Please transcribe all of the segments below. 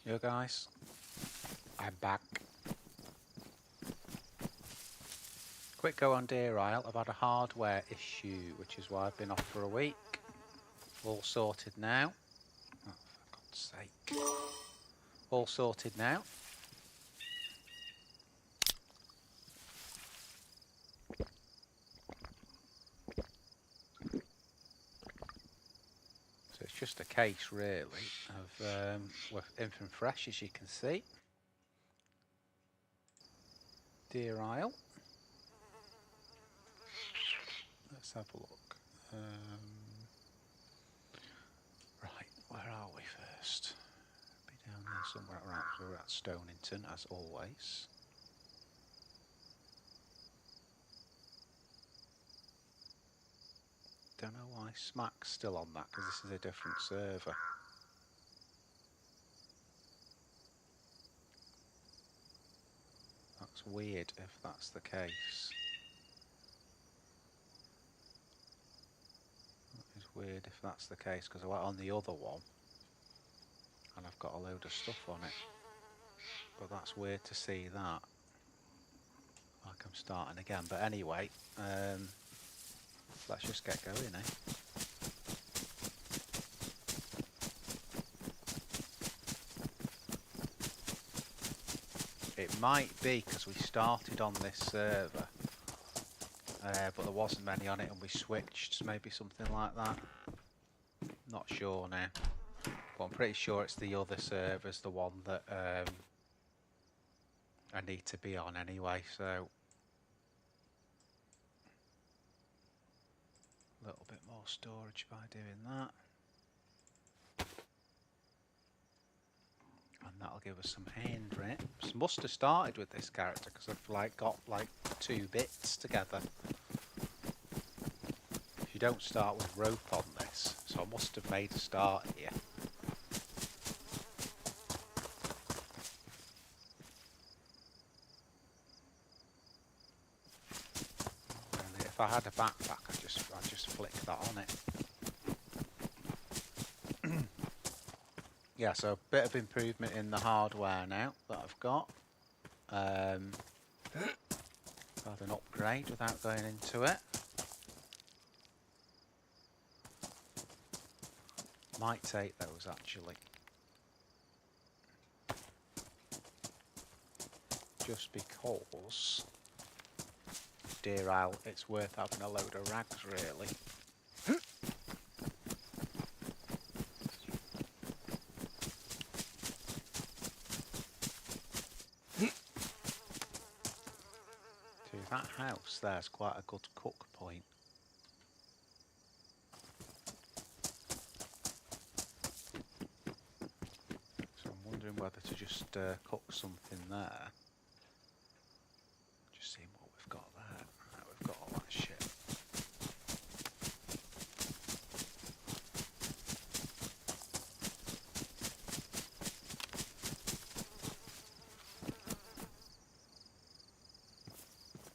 Yo guys, I'm back. Quick go on Deer Isle. I've had a hardware issue, which is why I've been off for a week. All sorted now. Oh, for God's sake. All sorted now. So it's just a case really of with infant fresh, as you can see. Deer Isle. Let's have a look. Right, where are we first? Be down here somewhere. Right, so we're at Stonington as always. Don't know why Smack's still on that, because this is a different server. That's weird if that's the case. That is weird if that's the case, because I went on the other one and I've got a load of stuff on it. But that's weird to see that. Like I'm starting again. But anyway, let's just get going, eh? It might be because we started on this server, but there wasn't many on it and we switched, maybe something like that. Not sure now, but I'm pretty sure it's the other server's the one that I need to be on anyway, so a little bit more storage by doing that. And that'll give us some hand rips. Must have started with this character because I've got 2 bits together. You don't start with rope on this, so I must have made a start here. Really, if I had a backpack, I'd just flick that on it. Yeah, so a bit of improvement in the hardware now that I've got. Had an upgrade without going into it. Might take those actually. Just because Deer Isle, it's worth having a load of rags really. That house there's quite a good cook point. So I'm wondering whether to just cook something there. Just seeing what we've got there. Right, we've got all that shit.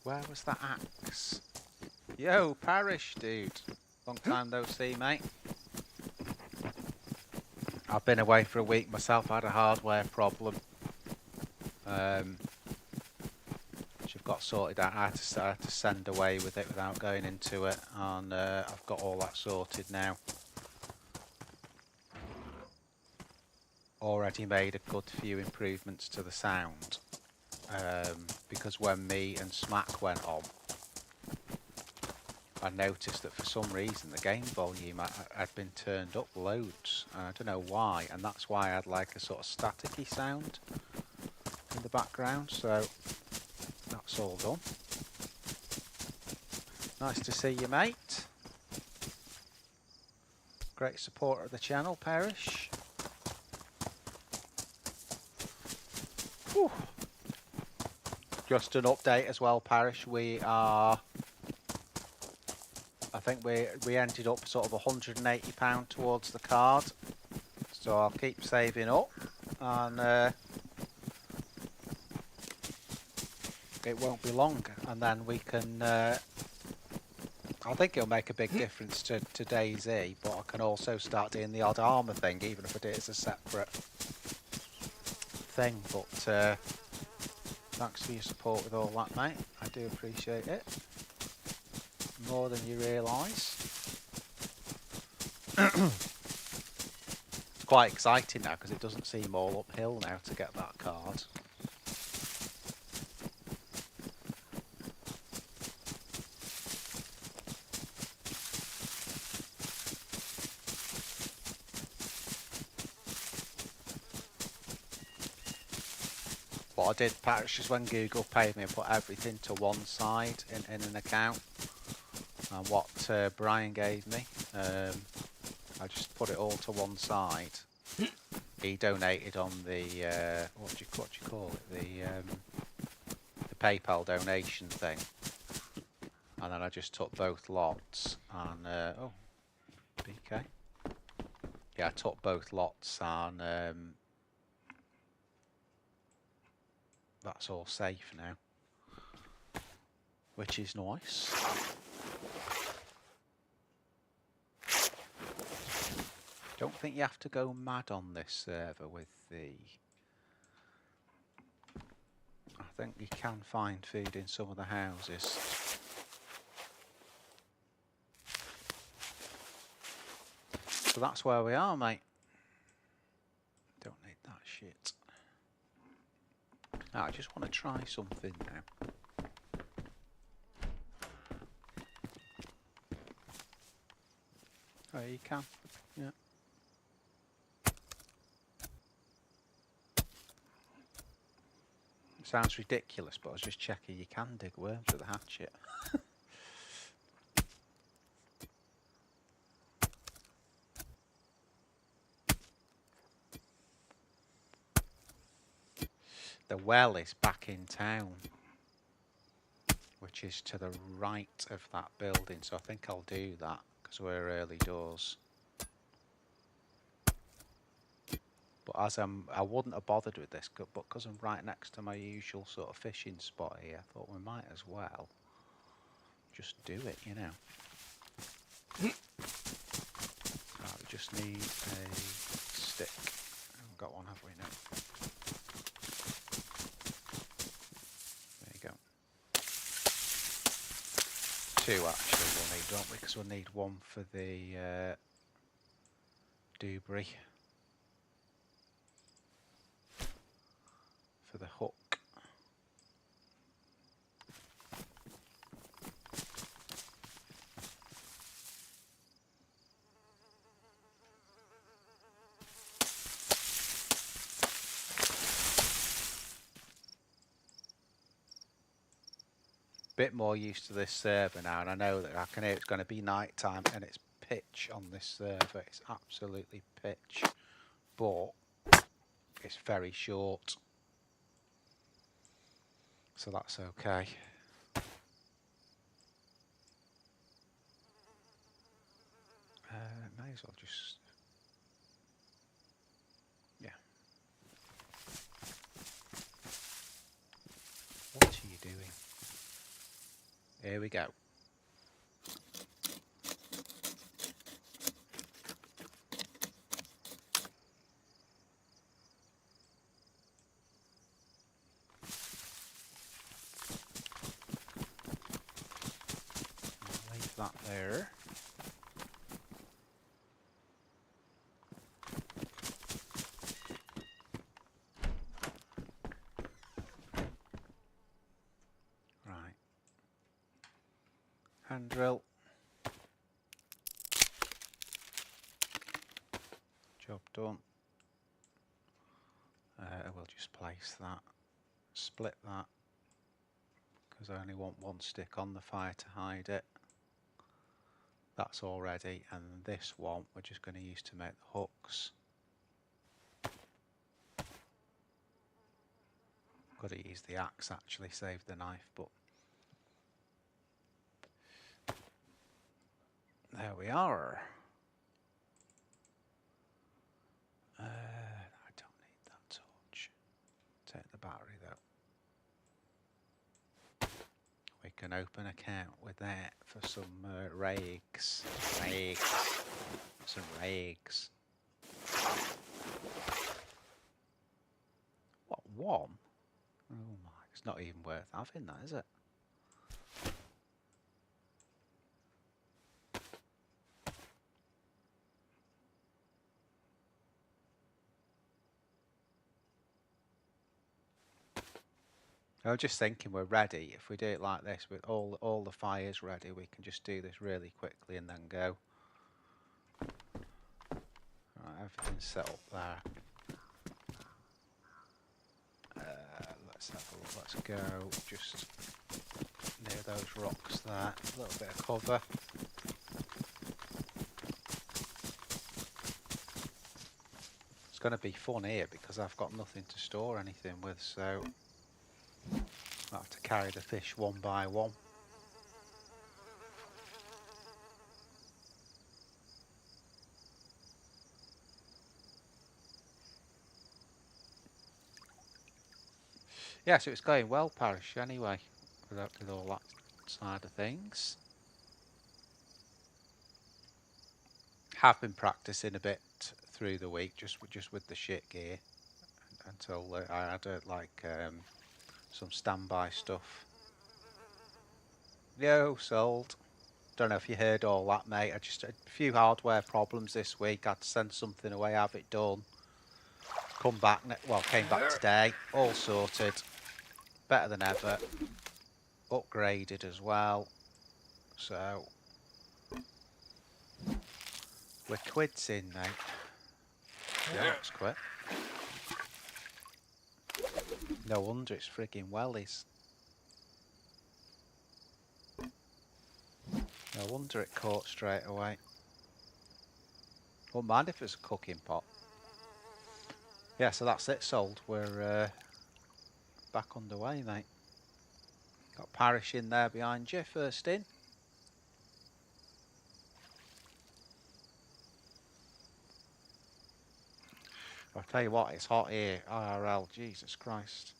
Where was that axe? Yo, Parish, dude. Long time no see, mate. I've been away for a week myself. I had a hardware problem, which I've got sorted out. I had to send away with it without going into it, and I've got all that sorted now. Already made a good few improvements to the sound. Because when me and Smack went on, I noticed that for some reason the game volume had been turned up loads. I don't know why, and that's why I had like a sort of staticky sound in the background, so that's all done. Nice to see you, mate. Great supporter of the channel, Parish. Whew. Just an update as well, Parish. We are, I think we ended up sort of £180 towards the card. So I'll keep saving up, and it won't be long, and then we can. I think it'll make a big difference to DayZ, but I can also start doing the odd armour thing, even if I do it as a separate thing, but thanks for your support with all that, mate. I do appreciate it. More than you realise. It's quite exciting now because it doesn't seem all uphill now to get that card. What I did, Patch, is when Google paid me, I put everything to one side in an account. And what Brian gave me, I just put it all to one side. He donated on the what do you call it? The PayPal donation thing, and then I just took both lots and oh, BK. Yeah, I took both lots and that's all safe now, which is nice. Don't think you have to go mad on this server with the... I think you can find food in some of the houses. So that's where we are, mate. Don't need that shit. Now, I just want to try something now. Oh, you can. Yeah. It sounds ridiculous, but I was just checking you can dig worms with a hatchet. The well is back in town, which is to the right of that building, so I think I'll do that because we're early doors. But as I wouldn't have bothered with this, but because I'm right next to my usual sort of fishing spot here, I thought we might as well just do it, you know. Right, we just need a stick. We haven't got one, have we? No. There you go. Two actually we'll need, don't we? Because we'll need one for the debris. For the hook. Bit more used to this server now, and I know that I can hear it's going to be night time and it's pitch on this server. It's absolutely pitch, but it's very short. So that's okay. May as well just... Yeah. What are you doing? Here we go. Leave that there. Right. Hand drill. Job done. We'll just place that, split that, because I only want one stick on the fire to hide it. That's all ready, and this one we're just going to use to make the hooks. Got to use the axe actually, save the knife, but there we are. I don't need that torch. Take the battery though. We can open an account with that for some rags. Some rags. What 1? Oh my, it's not even worth having that, is it? I was just thinking we're ready. If we do it like this with all the fires ready, we can just do this really quickly and then go. Right, everything's set up there. Let's have a look. Let's go just near those rocks there. A little bit of cover. It's going to be fun here because I've got nothing to store anything with, so I have to carry the fish one by one. Yeah, so it's going well, Parish, anyway, with all that side of things. Have been practicing a bit through the week, just with the shit gear, until I had some standby stuff. Yo, sold. Don't know if you heard all that, mate. I just had a few hardware problems this week. I had to send something away, have it done. Come back, came back today, all sorted. Better than ever. Upgraded as well. So we're quids in, mate. Yeah, that's quick. No wonder it's frigging wellies. No wonder it caught straight away. Wouldn't mind if it's a cooking pot. Yeah, so that's it, sold. We're back underway, mate. Got Parish in there behind you, first in. I'll tell you what, it's hot here. IRL, Jesus Christ.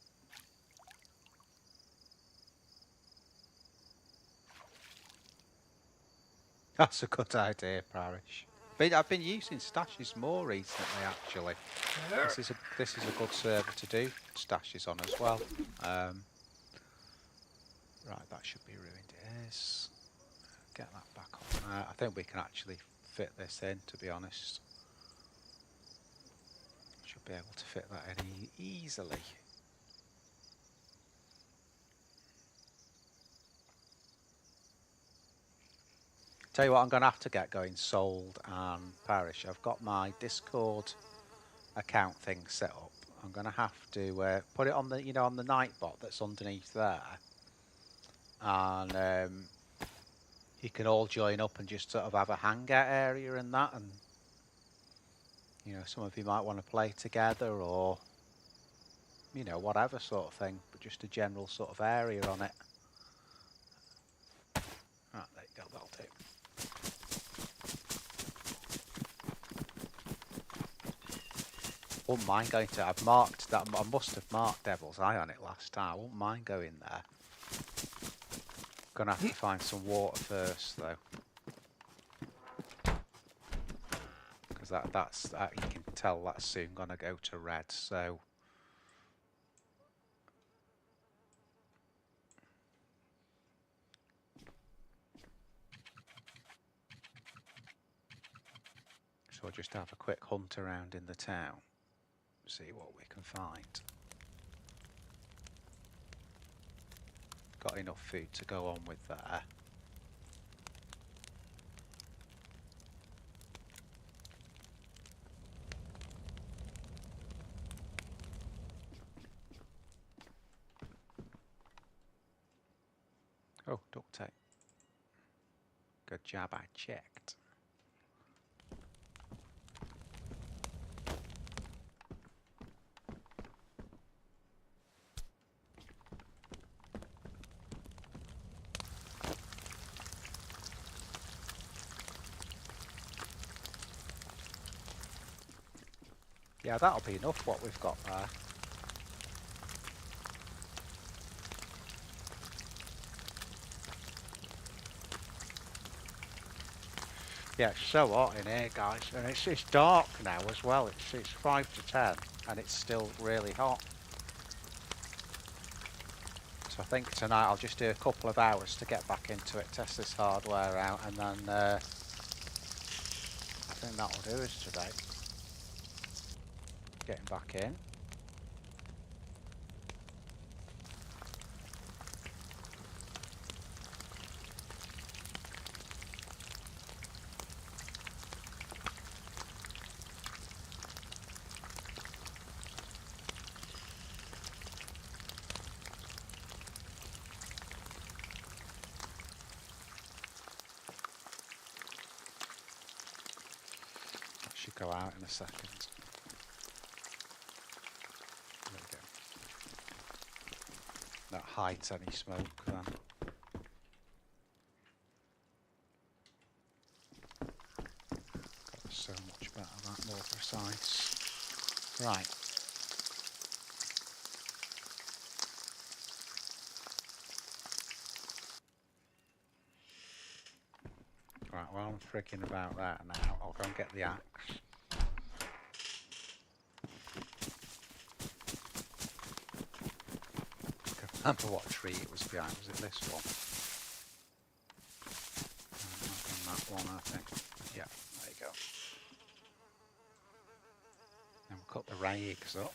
That's a good idea, Parish. But I've been using stashes more recently, actually. This is a good server to do stashes on as well. Right, that should be ruined. It is. Get that back on there. I think we can actually fit this in, to be honest. Should be able to fit that in easily. Tell you what, I'm going to have to get going, sold and Parish. I've got my Discord account thing set up. I'm going to have to put it on the, on the Nightbot that's underneath there, and you can all join up and just sort of have a hangout area and that, and some of you might want to play together or whatever sort of thing, but just a general sort of area on it. Right, there you go, that'll do. Wouldn't mind going to. I've marked that. I must have marked Devil's Eye on it last time. I wouldn't mind going there. Gonna have to find some water first, though, because that's you can tell that's soon gonna go to red. So we'll just have a quick hunt around in the town, see what we can find. Got enough food to go on with there. Oh, duct tape. Good job, I checked. Yeah, that'll be enough what we've got there. Yeah, it's so hot in here, guys, and it's dark now as well. It's 5 to 10, and it's still really hot. So I think tonight I'll just do a couple of hours to get back into it, test this hardware out, and then I think that'll do us today. Getting back in. That should go out in a second. There we go. That hides any smoke then. Got so much better, that more precise. Right. Right, while I'm frigging about that now, I'll go and get the axe. I can't remember what tree it was behind. Was it this one? That one, I think. Yeah, there you go. And we'll cut the rags up.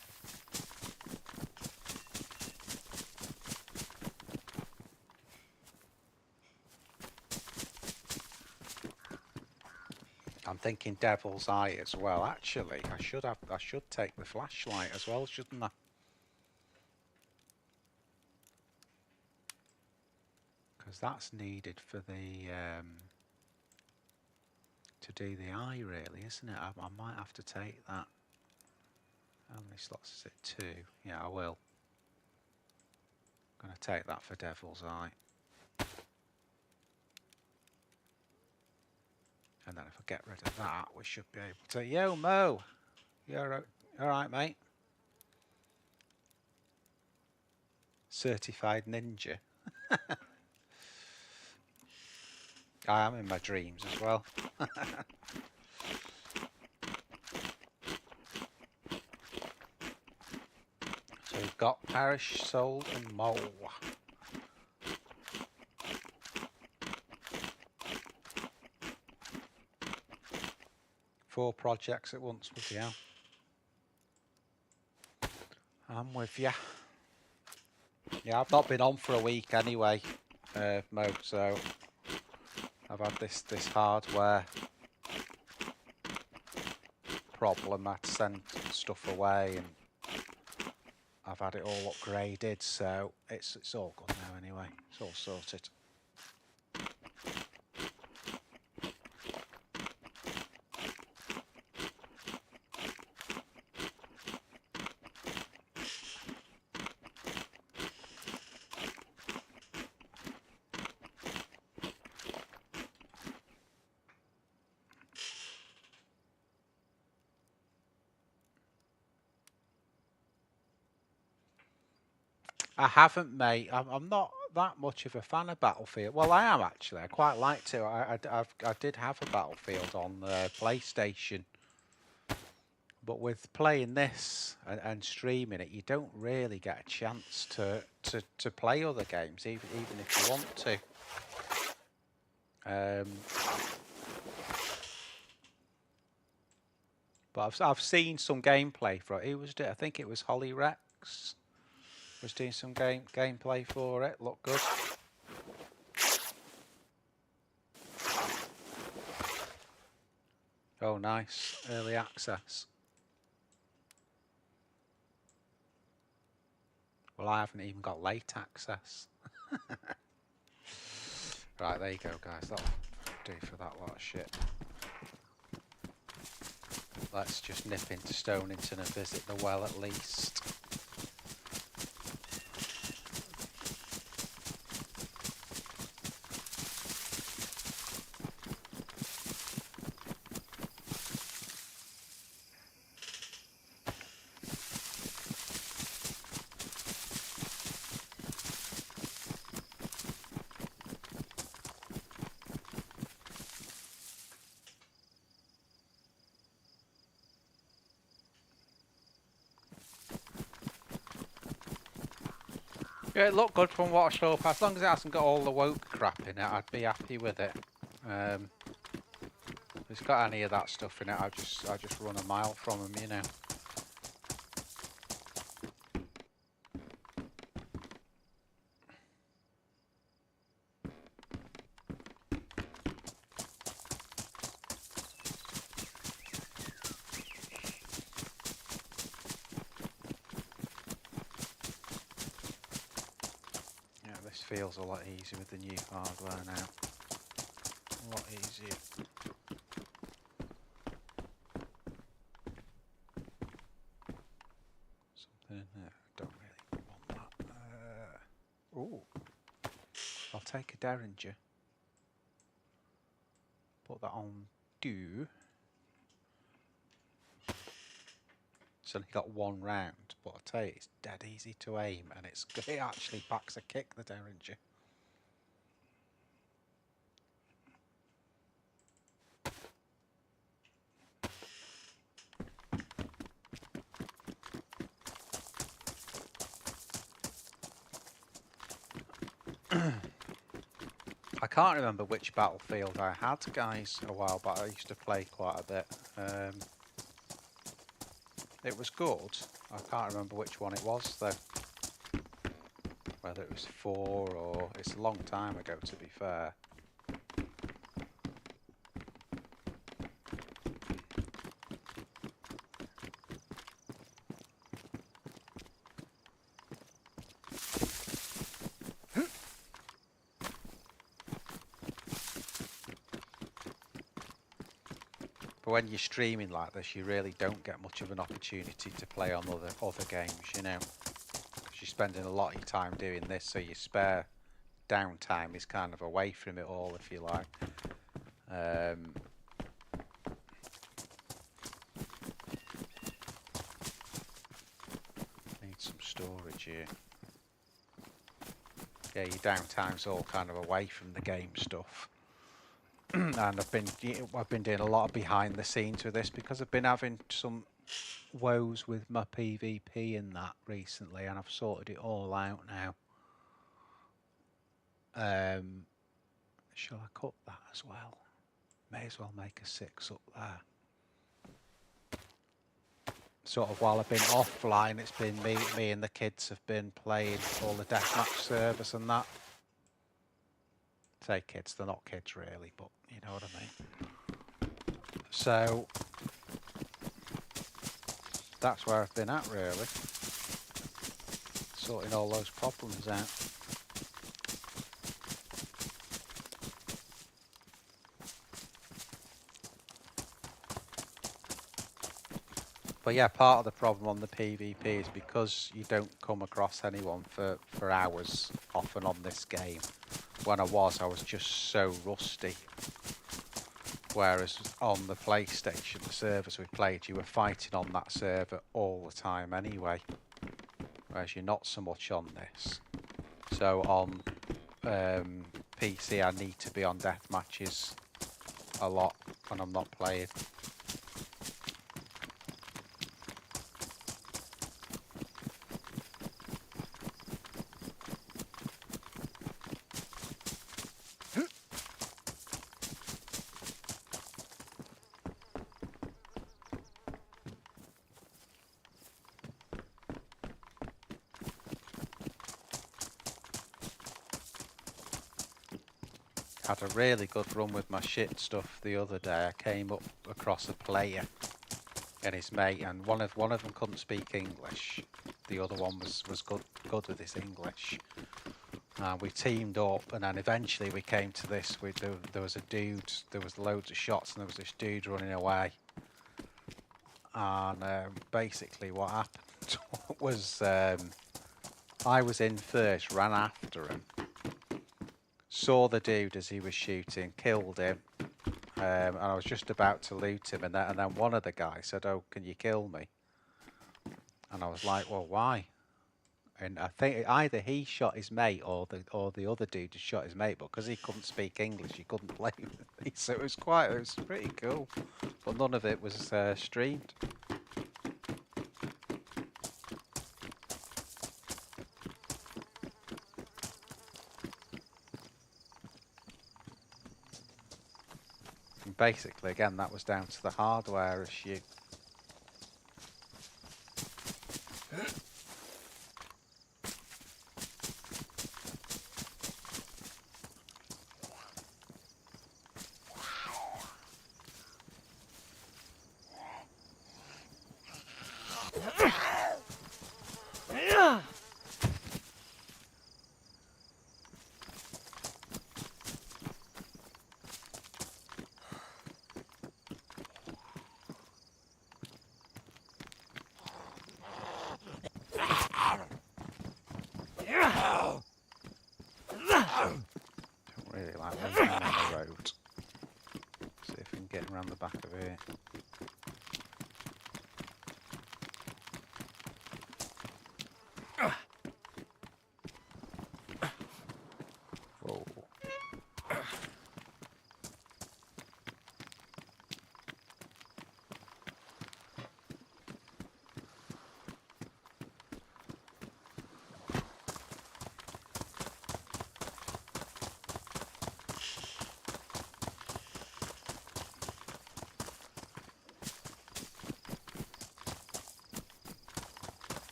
I'm thinking devil's eye as well. Actually, I should take the flashlight as well, shouldn't I? Because that's needed for the to do the eye, really, isn't it? I might have to take that. How many slots is it? 2. Yeah, I will. I'm going to take that for devil's eye. And then if I get rid of that, we should be able to... Yo, Mo! You're alright, mate? Certified ninja. I am in my dreams as well. So we've got Parish, Soul and Mole. 4 projects at once, bloody hell. I'm with ya. Yeah, I've not been on for a week anyway, Mo, so I've had this hardware problem. I had to send stuff away and I've had it all upgraded, so it's all good now anyway. It's all sorted. I haven't, mate. I'm not that much of a fan of Battlefield. Well, I am actually. I quite like to. I did have a Battlefield on the PlayStation, but with playing this and streaming it, you don't really get a chance to play other games, even if you want to. But I've seen some gameplay for it. I think it was Holly Rex. Was doing some gameplay for it. Looked good. Oh, nice. Early access. Well, I haven't even got late access. Right, there you go, guys. That'll do for that lot of shit. Let's just nip into Stonington and visit the well at least. Yeah, it looked good from what I saw. As long as it hasn't got all the woke crap in it, I'd be happy with it. If it's got any of that stuff in it, I'll just run a mile from them, you know. Yeah, this feels a lot easier with the new hardware now. A lot easier. Something in there. I don't really want that. Ooh. I'll take a Derringer. Put that on do. It's only got one round, but I tell you, it's dead easy to aim, and it actually packs a kick, the Derringer. I can't remember which Battlefield I had, guys, a while back. I used to play quite a bit. It was good. I can't remember which one it was, though. Whether it was 4 or... It's a long time ago, to be fair. But when you're streaming like this, you really don't get much of an opportunity to play on other games, you know. Because you're spending a lot of your time doing this, so your spare downtime is kind of away from it all, if you like. Need some storage here. Yeah, your downtime's all kind of away from the game stuff. And I've been doing a lot of behind the scenes with this because I've been having some woes with my PvP in that recently, and I've sorted it all out now. Shall I cut that as well? May as well make a 6 up there. Sort of while I've been offline, it's been me and the kids have been playing all the deathmatch servers and that. Say kids, they're not kids really, but you know what I mean. So that's where I've been at really, sorting all those problems out. But yeah, part of the problem on the PvP is because you don't come across anyone for hours often on this game. When I was just so rusty. Whereas on the PlayStation, the servers we played, you were fighting on that server all the time anyway. Whereas you're not so much on this. So on PC, I need to be on death matches a lot when I'm not playing. Had a really good run with my shit stuff the other day. I came up across a player and his mate, and one of them couldn't speak English. The other one was good with his English. We teamed up, and then eventually we came to this. There was a dude. There was loads of shots, and there was this dude running away. And basically, what happened was I was in first, ran after him. Saw the dude as he was shooting, killed him, and I was just about to loot him, and then one of the guys said, "Oh, can you kill me?" And I was like, "Well, why?" And I think either he shot his mate or the other dude just shot his mate, but because he couldn't speak English, he couldn't play with me. So it was pretty cool, but none of it was streamed. basically, again, that was down to the hardware issue. Don't really like leaving him on the road. See if we can get him around the back of here. Whoa.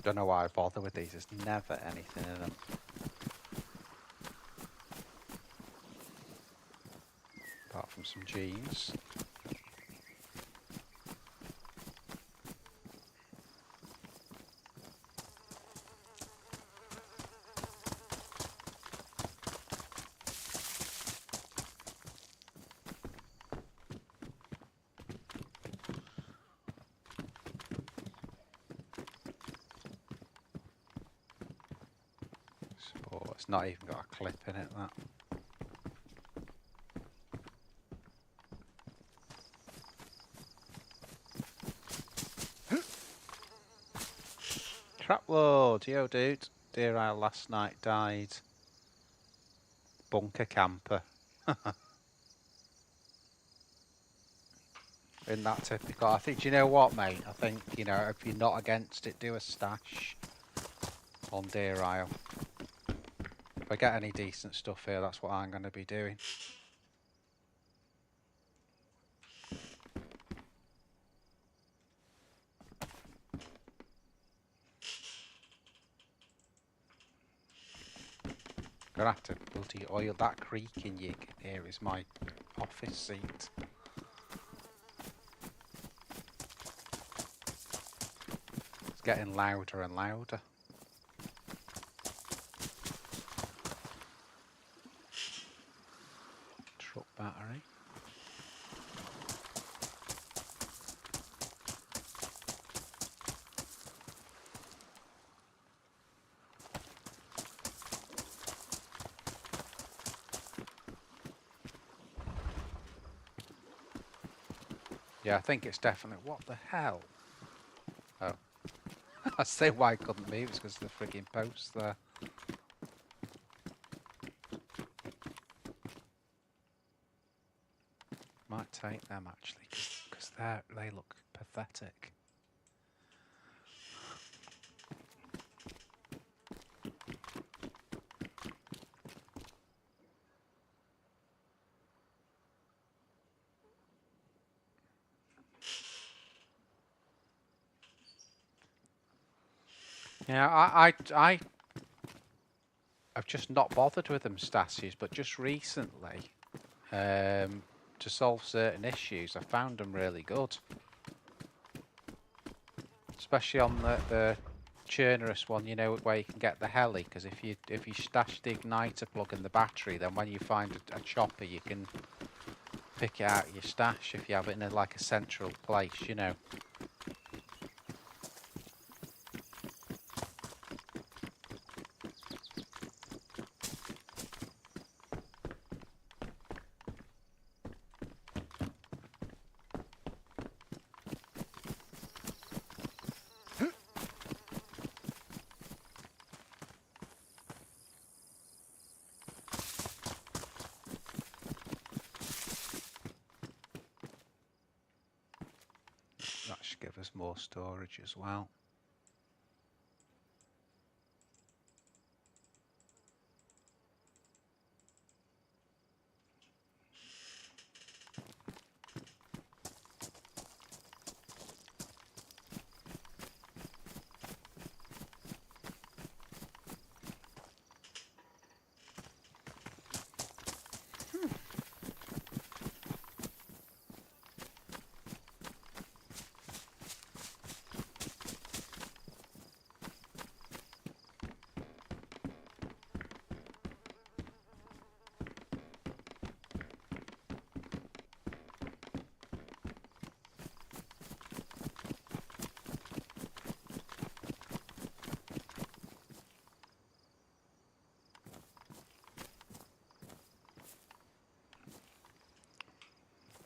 Don't know why I bother with these, there's never anything in them. Apart from some jeans. Oh, it's not even got a clip in it, that. Trapload, yo dude. Deer Isle last night died. Bunker camper. Isn't that typical? I think, do you know what, mate? I think, you know, if you're not against it, do a stash on Deer Isle. If I get any decent stuff here, that's what I'm going to be doing. Gonna have to bloody oil that creaking you can hear is my office seat. It's getting louder and louder. Truck battery. Yeah, I think it's definitely... What the hell? Oh. I say why I couldn't move, it's because of the frigging post there. Might take them actually, because they look pathetic. Yeah, I've just not bothered with them Stasies, but just recently, to solve certain issues, I found them really good. Especially on the Churnerous one, you know, where you can get the heli, because if you stash the igniter plug in the battery, then when you find a chopper, you can pick it out of your stash if you have it in like a central place, you know. That should give us more storage as well.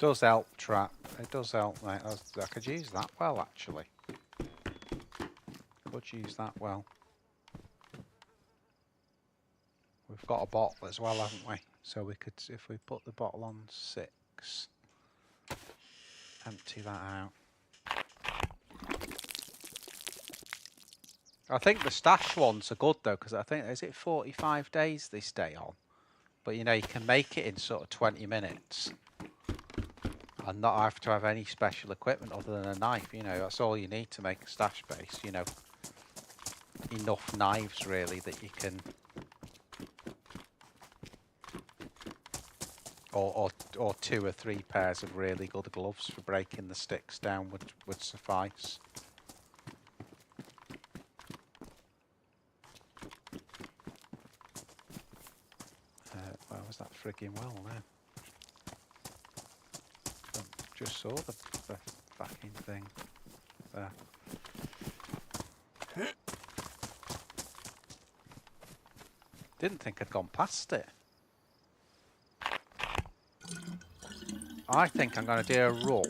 Does help, trap. It does help, mate. I could use that well, actually. Could use that well. We've got a bottle as well, haven't we? So we could, if we put the bottle on 6, empty that out. I think the stash ones are good though, because I think, is it 45 days they stay on? But you know, you can make it in sort of 20 minutes. And not have to have any special equipment other than a knife, you know, that's all you need to make a stash base, you know. Enough knives really that you can... Or 2 or 3 pairs of really good gloves for breaking the sticks down would suffice. Where was that frigging well now? Just saw the fucking thing there. Didn't think I'd gone past it. I think I'm going to do a run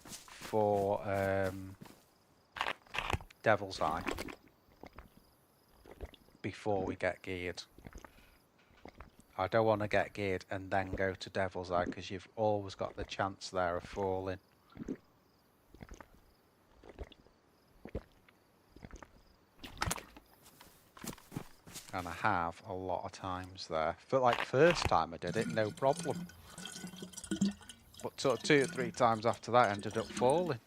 for Devil's Eye before we get geared. I don't want to get geared and then go to Devil's Eye because you've always got the chance there of falling. And I have a lot of times there. For like first time I did it, no problem. But sort of 2 or 3 times after that I ended up falling.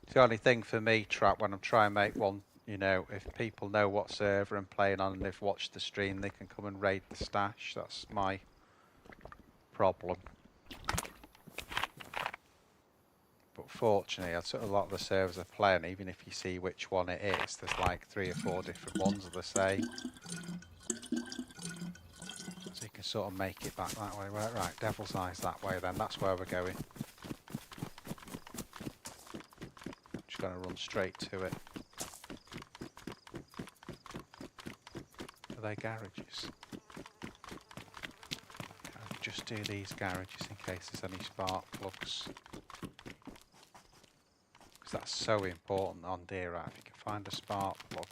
It's the only thing for me, Trap, when I'm trying to make one, you know, if people know what server I'm playing on and they've watched the stream, they can come and raid the stash. That's my problem. But fortunately, a lot of the servers are playing, even if you see which one it is, there's like 3 or 4 different ones of the same. So you can sort of make it back that way. Right, Devil's Eye's that way then, that's where we're going. Just going to run straight to it. Are they garages? I'll just do these garages in case there's any spark plugs. Because that's so important on DayZ. If you can find a spark plug,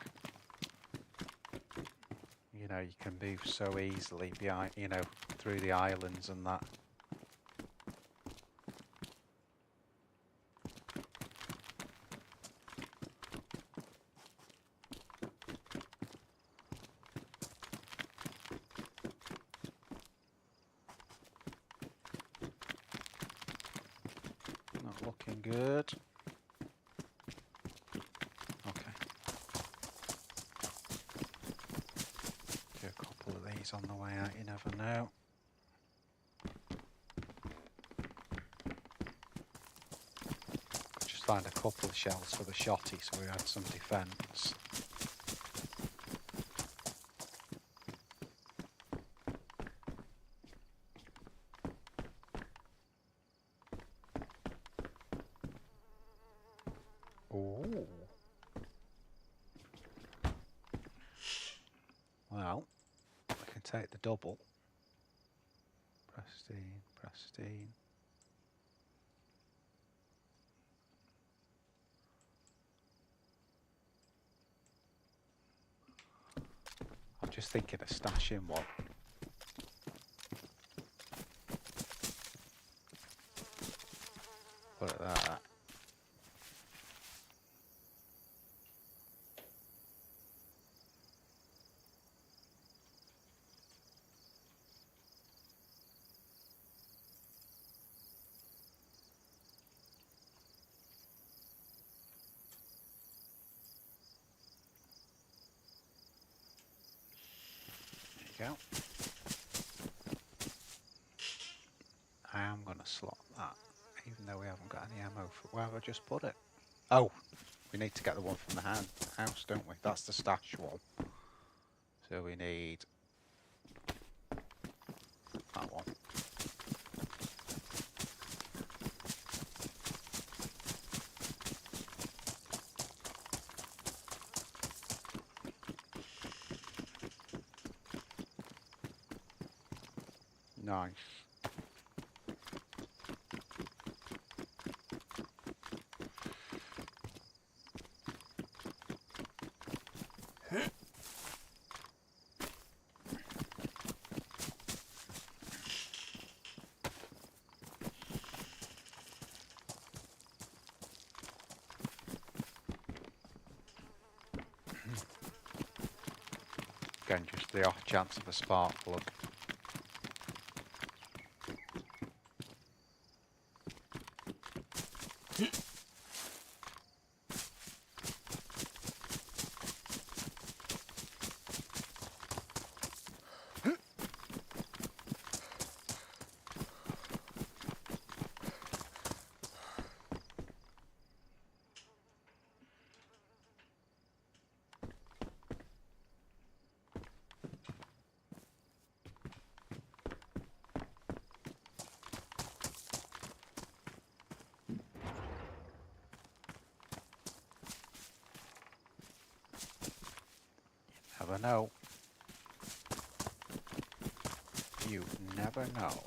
you know, you can move so easily behind, you know, through the islands and that. Not looking good. On the way out, you never know. Just find a couple of shells for the shotty so we had some defence. Ooh. Well, take the double. Pristine, pristine. I'm just thinking of stashing one. Put it there. Go. I am going to slot that, even though we haven't got any ammo for where have I just put it? Oh, we need to get the one from the house, don't we? That's the stash one. So we need that one. Nice. Again, just the off chance of a spark plug. Never know. You never know.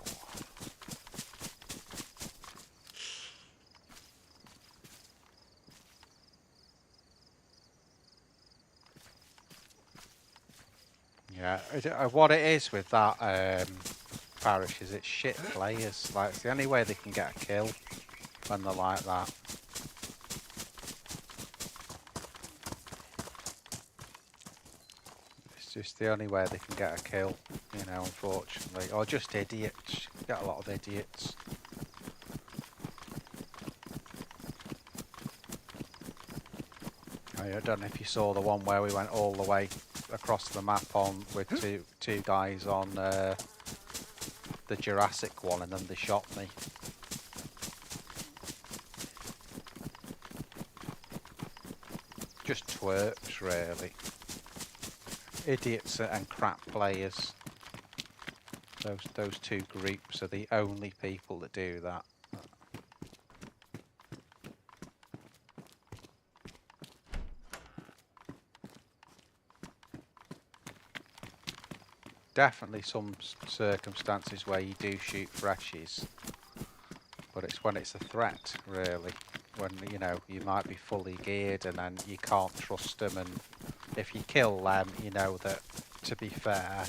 Yeah, what it is with that parish is it's shit players. Like, it's the only way they can get a kill when they're like that. It's just the only way they can get a kill, you know, unfortunately. Or just idiots. You get a lot of idiots. I don't know if you saw the one where we went all the way across the map on with two guys on the Jurassic one, and then they shot me. Just twerps, really. Idiots and crap players. Those two groups are the only people that do that. Definitely some circumstances where you do shoot freshies, but it's when it's a threat, really. When, you know, you might be fully geared and then you can't trust them, and if you kill them, you know that, to be fair,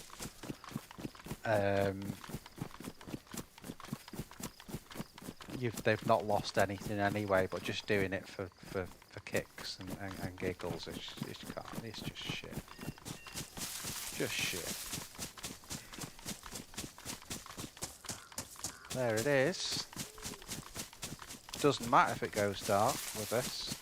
they've not lost anything anyway, but just doing it for kicks and giggles, it's just shit. Just shit. There it is. Doesn't matter if it goes dark with this.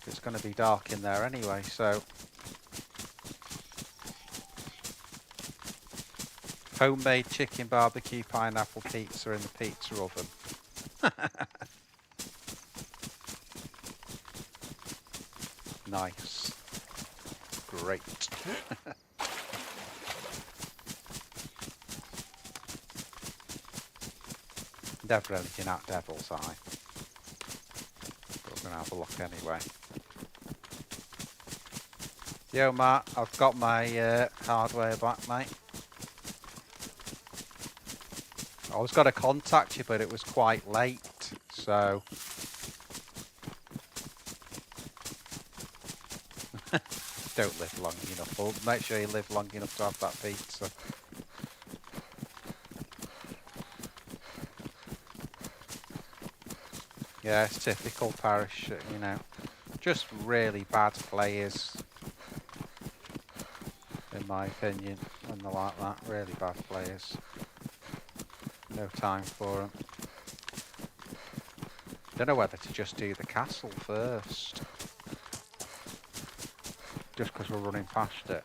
It's going to be dark in there anyway, so. Homemade chicken barbecue pineapple pizza in the pizza oven. Nice. Great. Never anything at Devil's Eye. But we're going to have a look anyway. Yo, Matt, I've got my hardware back, mate. I was going to contact you, but it was quite late, so... Don't live long enough. Well, make sure you live long enough to have that pizza. Yeah, it's typical parish, you know. Just really bad players, in my opinion, when they're like that. Really bad players. No time for them. Don't know whether to just do the castle first. Just because we're running past it.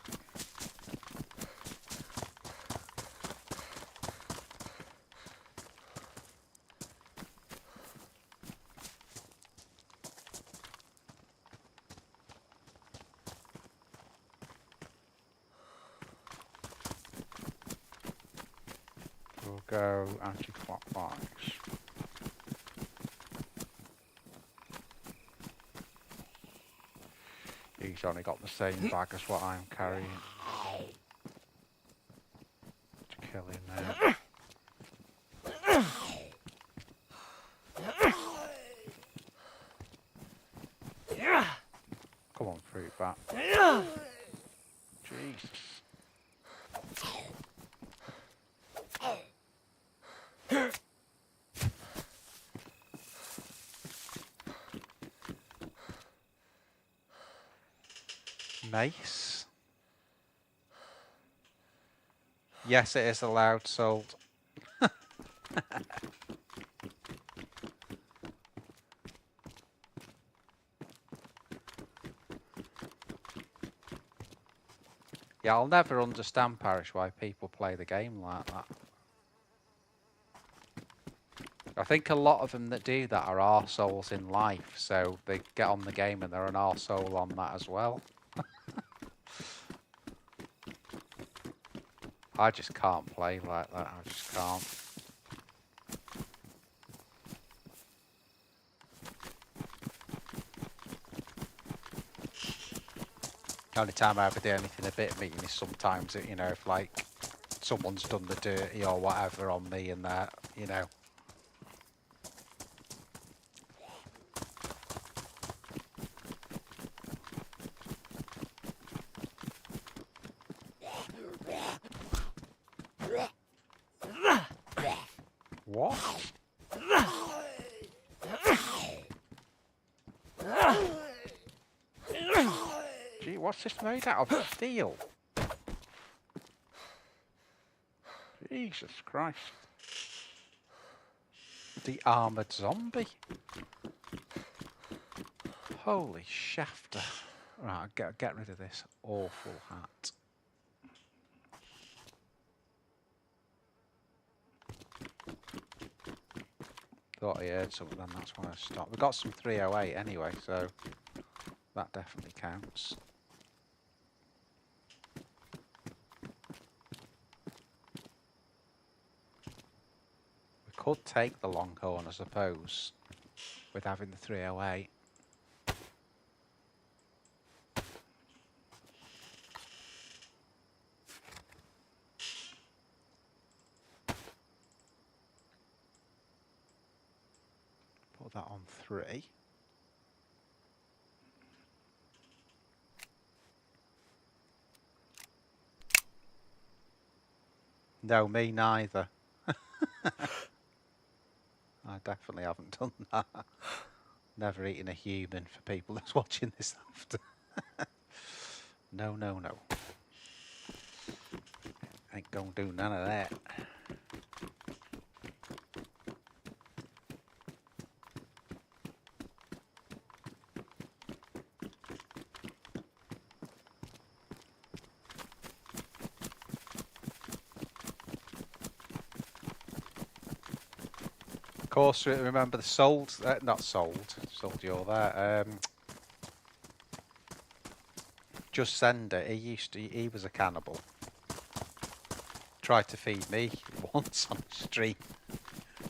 We'll go anti-clockwise. He's only got the same bag as what I'm carrying. in there. Come on, fruit bat. Jesus. Mace. Yes, it is allowed sold. Yeah, I'll never understand, Parish, why people play the game like that. I think a lot of them that do that are arseholes in life, so they get on the game and they're an arsehole on that as well. I just can't play like that, I just can't. The only time I ever do anything a bit mean is sometimes, you know, if like someone's done the dirty or whatever on me and that, you know. What? Gee, what's this made out of? Steel? Jesus Christ. The armoured zombie? Holy shafter. Right, get rid of this awful hat. Thought I heard something, then that's why I stopped. We've got some 308 anyway, so that definitely counts. We could take the Longhorn, I suppose, with having the 308. Put that on 3. No, me neither. I definitely haven't done that. Never eaten a human for people that's watching this after. No, no, no. Ain't gonna do none of that. Of course, remember the sold, not sold you all that. Just Sender, he was a cannibal. Tried to feed me once on stream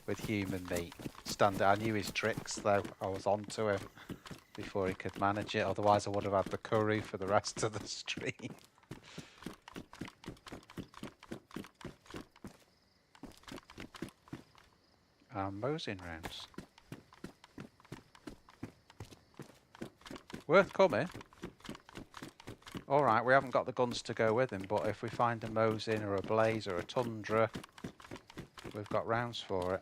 with human meat. I knew his tricks though, I was on to him before he could manage it, otherwise I would have had the curry for the rest of the stream. Mosing rounds. Worth coming. Alright, we haven't got the guns to go with him, but if we find a Mosin or a Blaze or a Tundra, we've got rounds for it.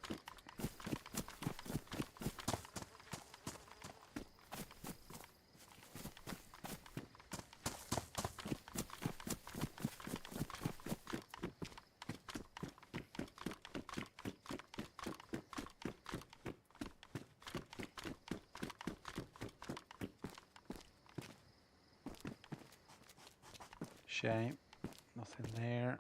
Shame, nothing there.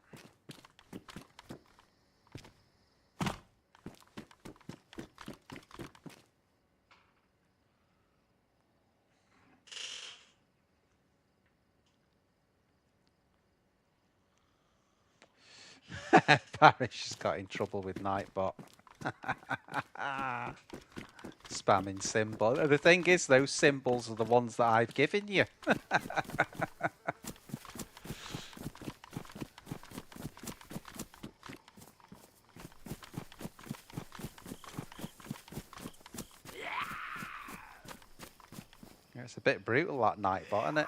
Parish has got in trouble with Nightbot. Spamming symbol. The thing is, those symbols are the ones that I've given you. It's a bit brutal that Nightbot, isn't it?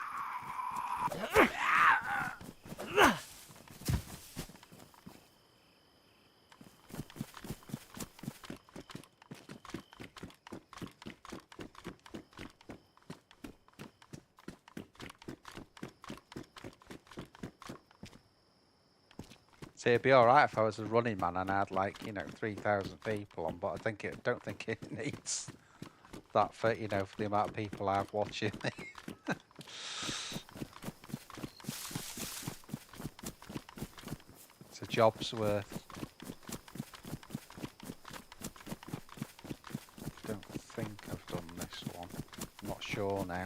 See, it'd be alright if I was a running man and I had like, you know, 3,000 people on, but don't think it needs that for, you know, for the amount of people I have watching me. It's a job's worth. Don't think I've done this one. I'm not sure now.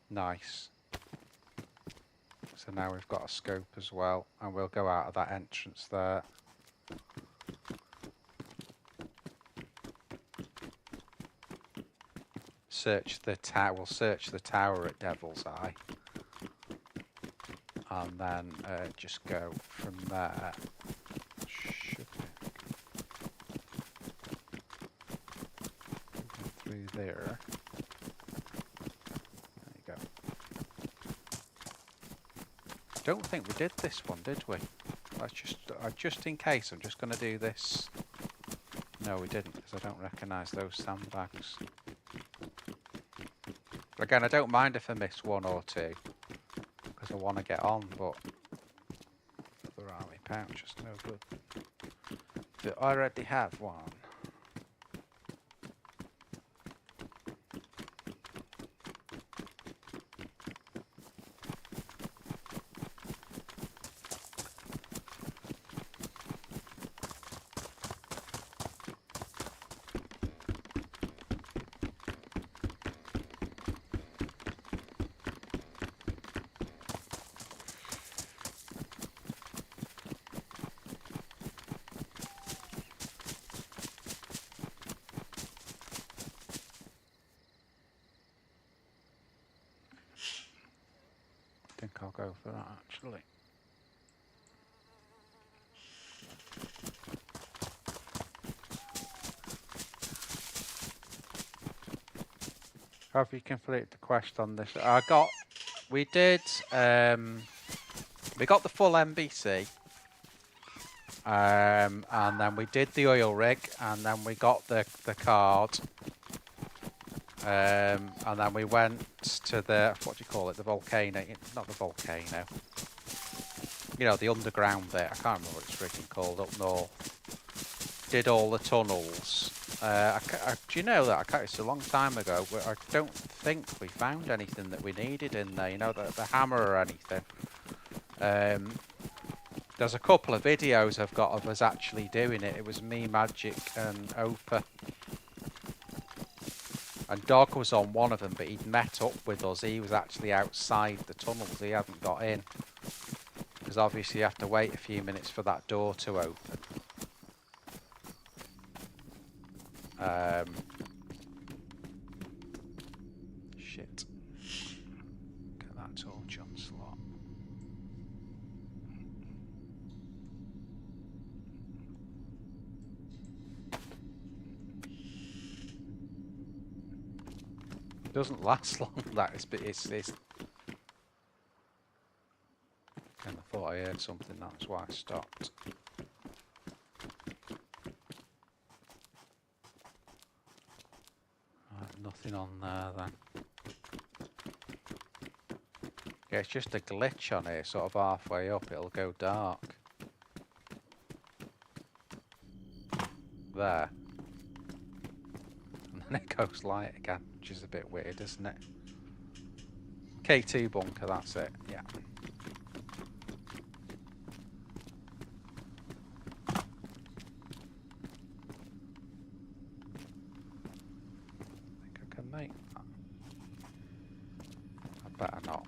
Nice. So now we've got a scope as well, and we'll go out of that entrance there. Search the tower. We'll search the tower at Devil's Eye, and then just go from there. Should be through there. Don't think we did this one, did we? Just in case, I'm just going to do this. No, we didn't, because I don't recognise those sandbags. Again, I don't mind if I miss one or two, because I want to get on, but the army pouch is no good. I already have one. I think I'll go for that actually. Have you completed the quest on this? We got the full NBC, and then we did the oil rig, and then we got the card, and then we went to the, what do you call it, the volcano, not the volcano, you know, the underground bit, I can't remember what it's freaking called, up north. Did all the tunnels. Do you know that, it's a long time ago, but I don't think we found anything that we needed in there, you know, the hammer or anything. There's a couple of videos I've got of us actually doing it. It was me, Magic and Opa. And Dog was on one of them, but he'd met up with us. He was actually outside the tunnels. He hadn't got in. Because obviously you have to wait a few minutes for that door to open. Shit. Get that torch on slot. It doesn't last long, that is, but it's and I thought I heard something, that's why I stopped. Right, nothing on there then. Yeah, it's just a glitch on here, sort of halfway up, it'll go dark. There. And then it goes light again, which is a bit weird, isn't it? K2 bunker, that's it, yeah. I think I can make that. I better not.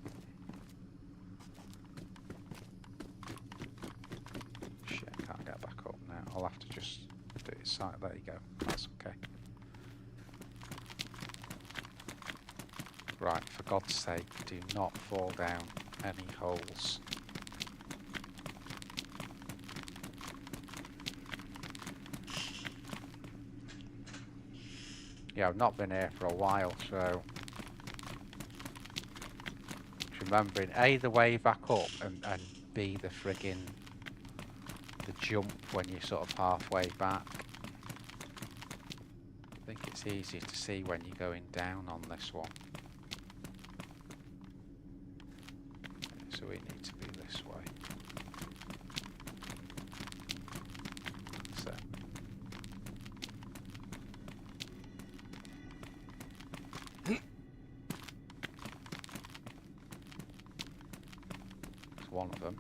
Shit, I can't get back up now. I'll have to just do it side. There you go. That's okay. Right, for God's sake, do not fall down any holes. Yeah, I've not been here for a while, so just remembering A, the way back up, and B, the friggin' the jump when you're sort of halfway back. I think it's easier to see when you're going down on this one. So we need to be this way. So. It's one of them.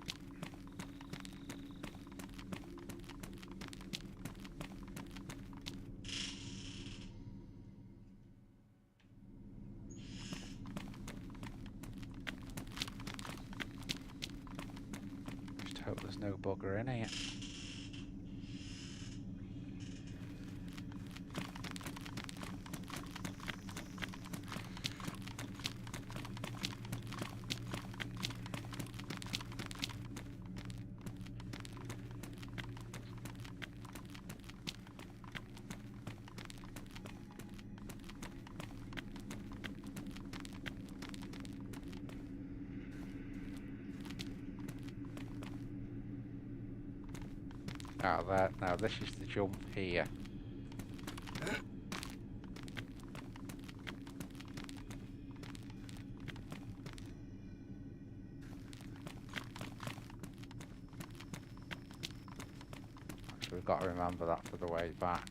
Hope there's no bugger in here. Out of that. Now this is the jump here. So we've got to remember that for the way back.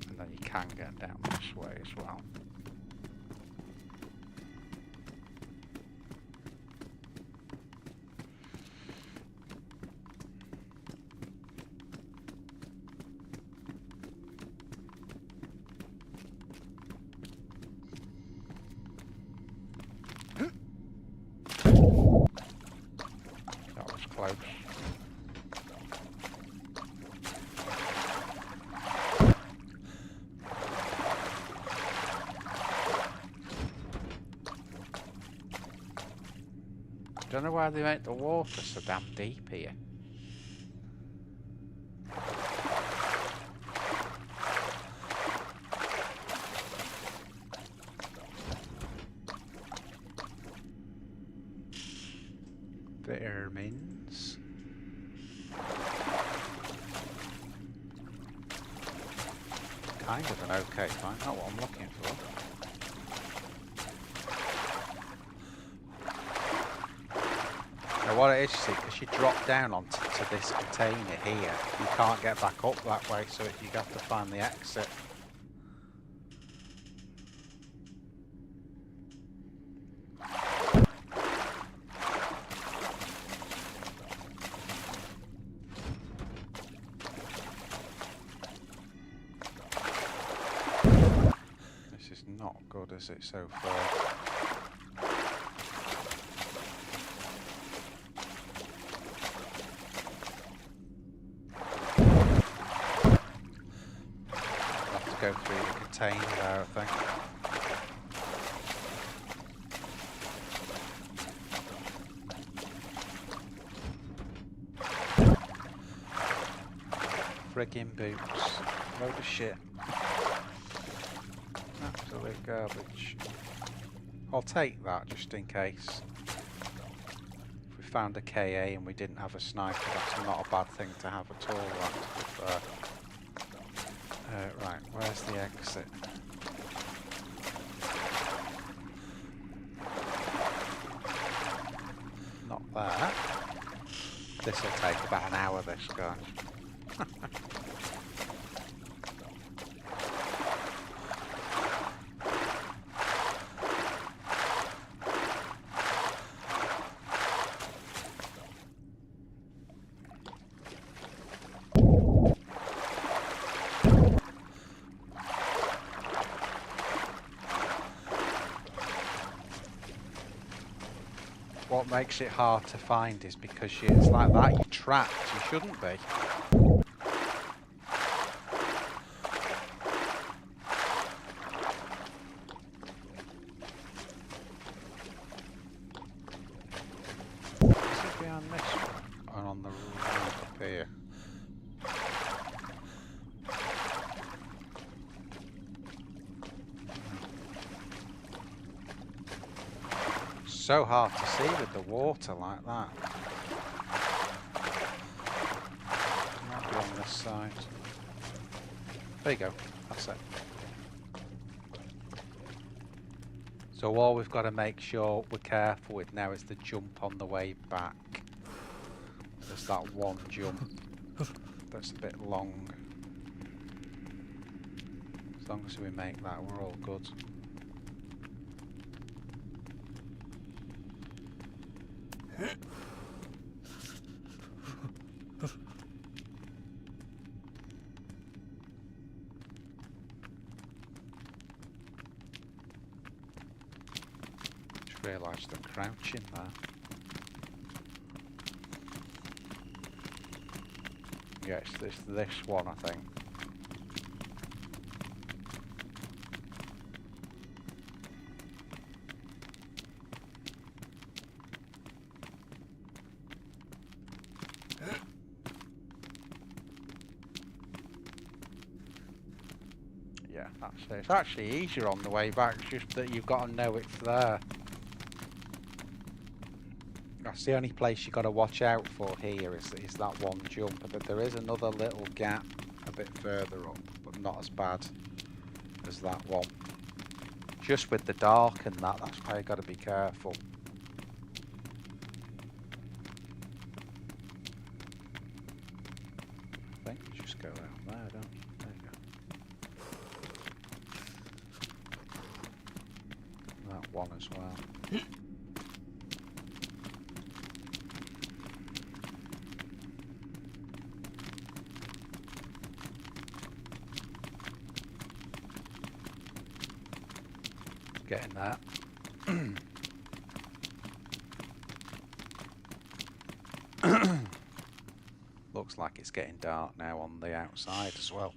And then you can get down this way as well. Close. Don't know why they make the water so damn deep here. Vitamins. Kind of an okay find, not what I'm looking for. Now what it is, you see, because you drop down onto this container here, you can't get back up that way, so you have to find the exit. Not good, is it, so far? I'll have to go through the container there, I think. Friggin' boots. Load of shit. Absolute garbage. I'll take that just in case. If we found a KA and we didn't have a sniper, that's not a bad thing to have at all, that, to be fair. Right, where's the exit? Not there. This'll take about an hour, this, guys. What makes it hard to find is because it's like that, you're trapped, you shouldn't be. so hard to see with the water like that. Might be on this side. There you go. That's it. So all we've got to make sure we're careful with now is the jump on the way back. There's that one jump that's a bit long. As long as we make that, we're all good. Just realised I'm crouching there. Yeah, it's this one, I think. Yeah, that's it. It's actually easier on the way back, just that you've got to know it's there. That's the only place you've got to watch out for here is that one jump, but there is another little gap a bit further up, but not as bad as that one. Just with the dark and that's why you've got to be careful. I think you just go down there, don't you? There you go. That one as well. Getting that. Looks like it's getting dark now on the outside as well.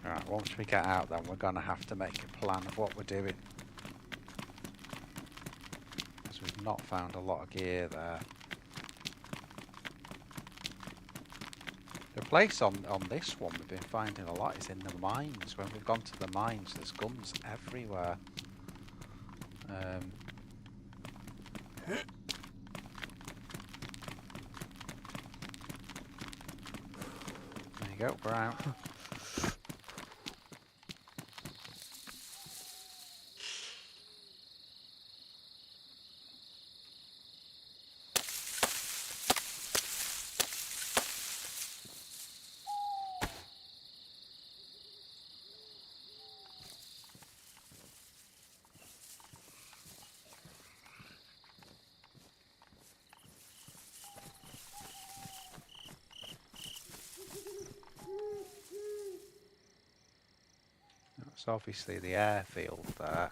Alright, once we get out then we're going to have to make a plan of what we're doing. Because we've not found a lot of gear there. The place on this one we've been finding a lot is in the mines. When we've gone to the mines, there's guns everywhere. There you go, we're out. That's obviously the airfield there.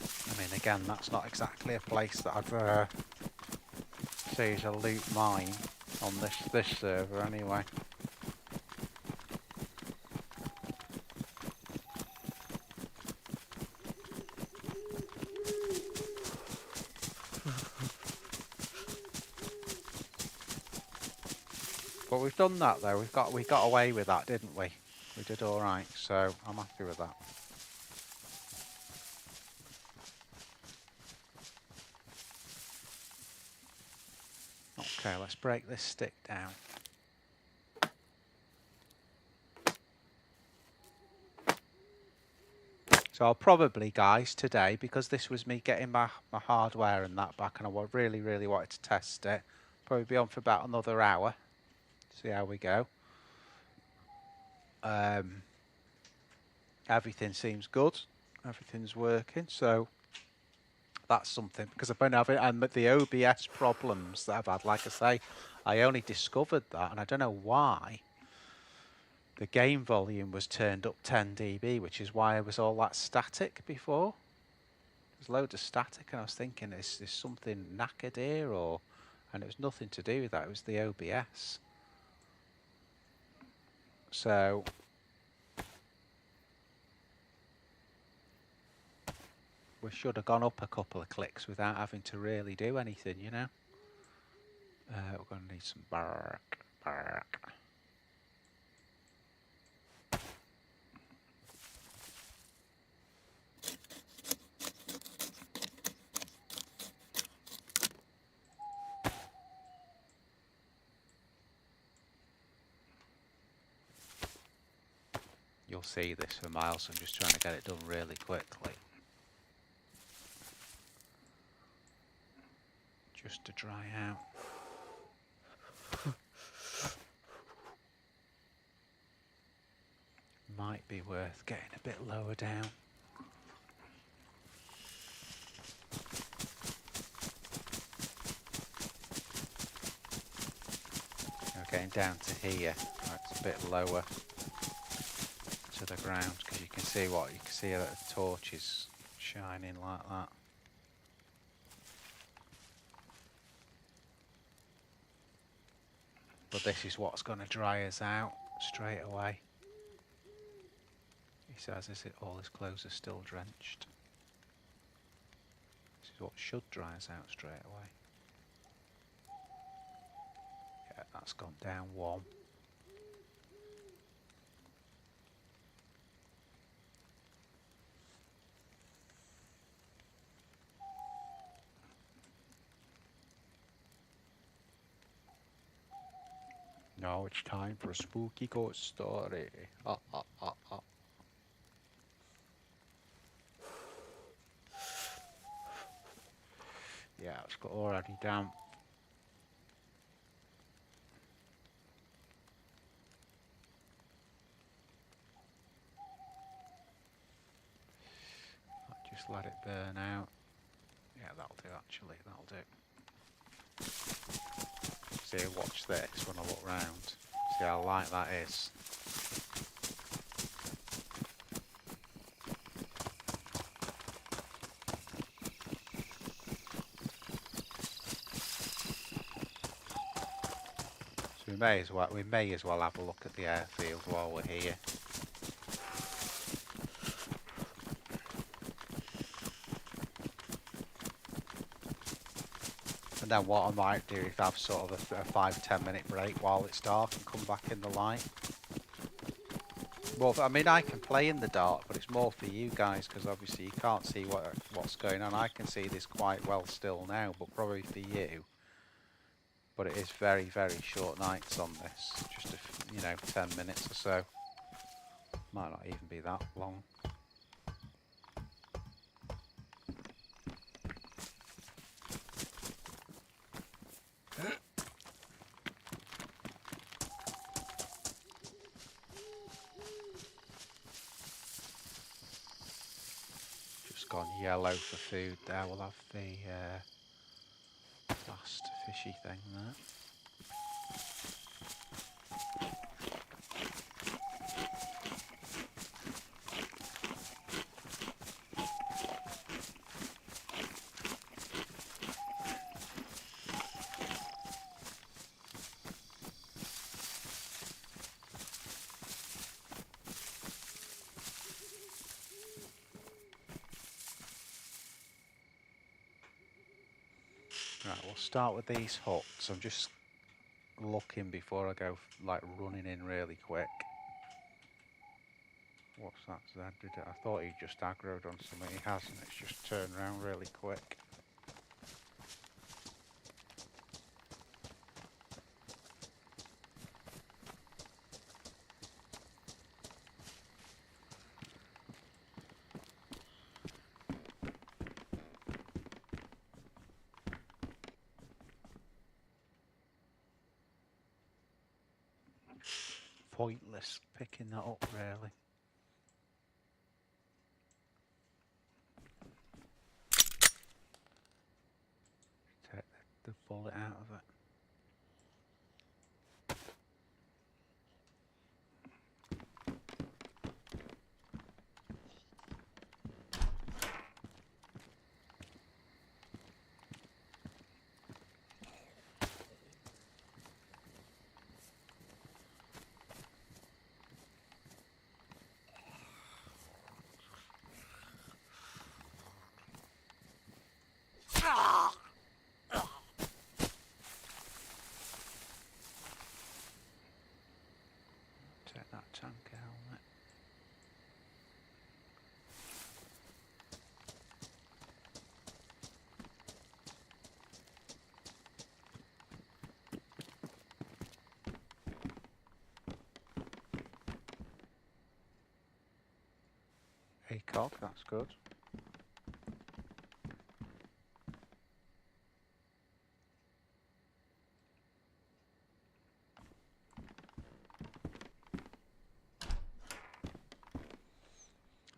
I mean, again, that's not exactly a place that I'd say is a loot mine on this server anyway. But we've done that though. We got away with that, didn't we? We did all right, so I'm happy with that. Okay, let's break this stick down. So I'll probably, guys, today, because this was me getting my hardware and that back, and I really wanted to test it, probably be on for about another hour. See how we go. Everything seems good. Everything's working, so that's something. Because I've been having, and the OBS problems that I've had, like I say, I only discovered that, and I don't know why. The game volume was turned up 10 dB, which is why it was all that static before. There's loads of static, and I was thinking, is something knackered here, or? And it was nothing to do with that. It was the OBS. So we should have gone up a couple of clicks without having to really do anything, you know. We're going to need some bark. You'll see this for miles. I'm just trying to get it done really quickly. Just to dry out. Might be worth getting a bit lower down. We're getting down to here. It's a bit lower to the ground because you can see that the torch is shining like that. But this is what's going to dry us out straight away. He says all his clothes are still drenched. This is what should dry us out straight away. Yeah, that's gone down one. Now it's time for a spooky ghost story. Yeah, it's got already damp. I'll just let it burn out. Yeah, that'll do actually, that'll do. See, watch this when I look round. See how light that is. So we may as well have a look at the airfield while we're here. And then what I might do is have sort of a 5-10 minute break while it's dark and come back in the light. Well, I mean, I can play in the dark, but it's more for you guys because obviously you can't see what's going on. I can see this quite well still now, but probably for you. But it is very, very short nights on this. Just 10 minutes or so. Might not even be that long. Just gone yellow for food there. We'll have the last fishy thing there. Right, we'll start with these huts. I'm just looking before I go like running in really quick. What's that? Zed did it? I thought he just aggroed on something. He hasn't. It's just turned around really quick. Pointless picking that up, really. Take the bullet out of it. precog, that's good.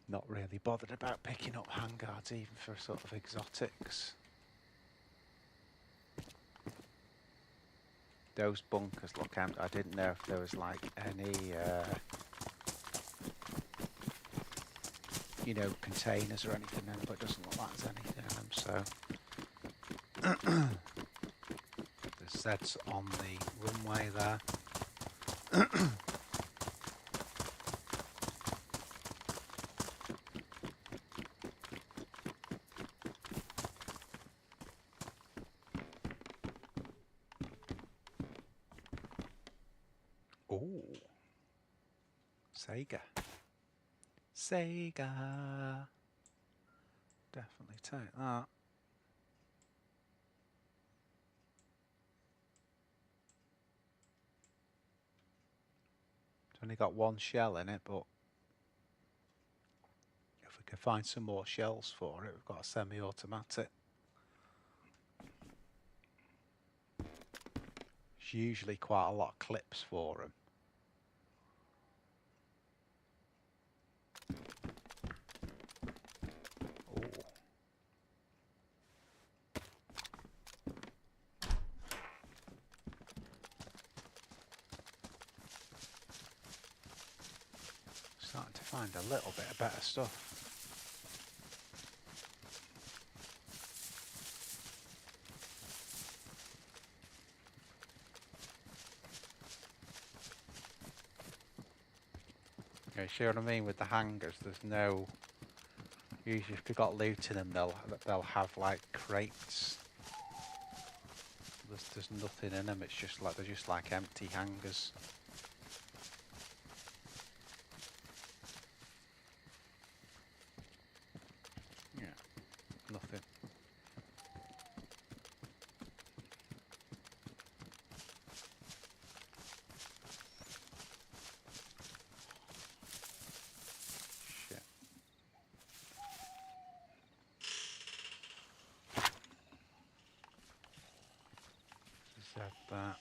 Not really bothered about picking up handguards even for sort of exotics. Those bunkers look empty. I didn't know if there was like any, you know, containers or anything in them, but it doesn't look like there's anything in them, so. The Zed's on the runway there. Oh, Sega. Sega. Definitely take that. It's only got one shell in it, but if we can find some more shells for it, we've got a semi-automatic. There's usually quite a lot of clips for them. Starting to find a little bit of better stuff. You see what I mean with the hangers? There's no. Usually, if you've got loot in them, they'll have like crates. There's nothing in them. It's just like they're just like empty hangers. Yeah, nothing. Shit. Is that?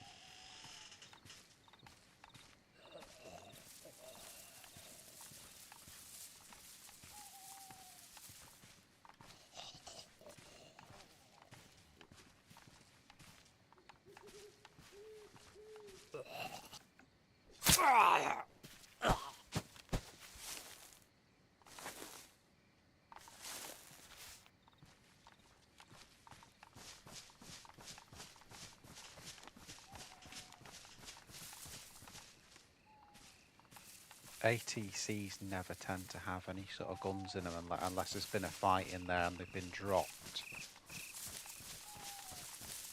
80Cs never tend to have any sort of guns in them unless there's been a fight in there and they've been dropped.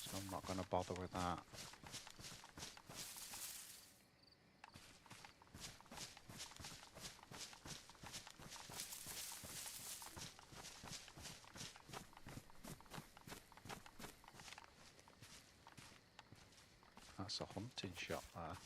So I'm not going to bother with that. That's a hunting shot there.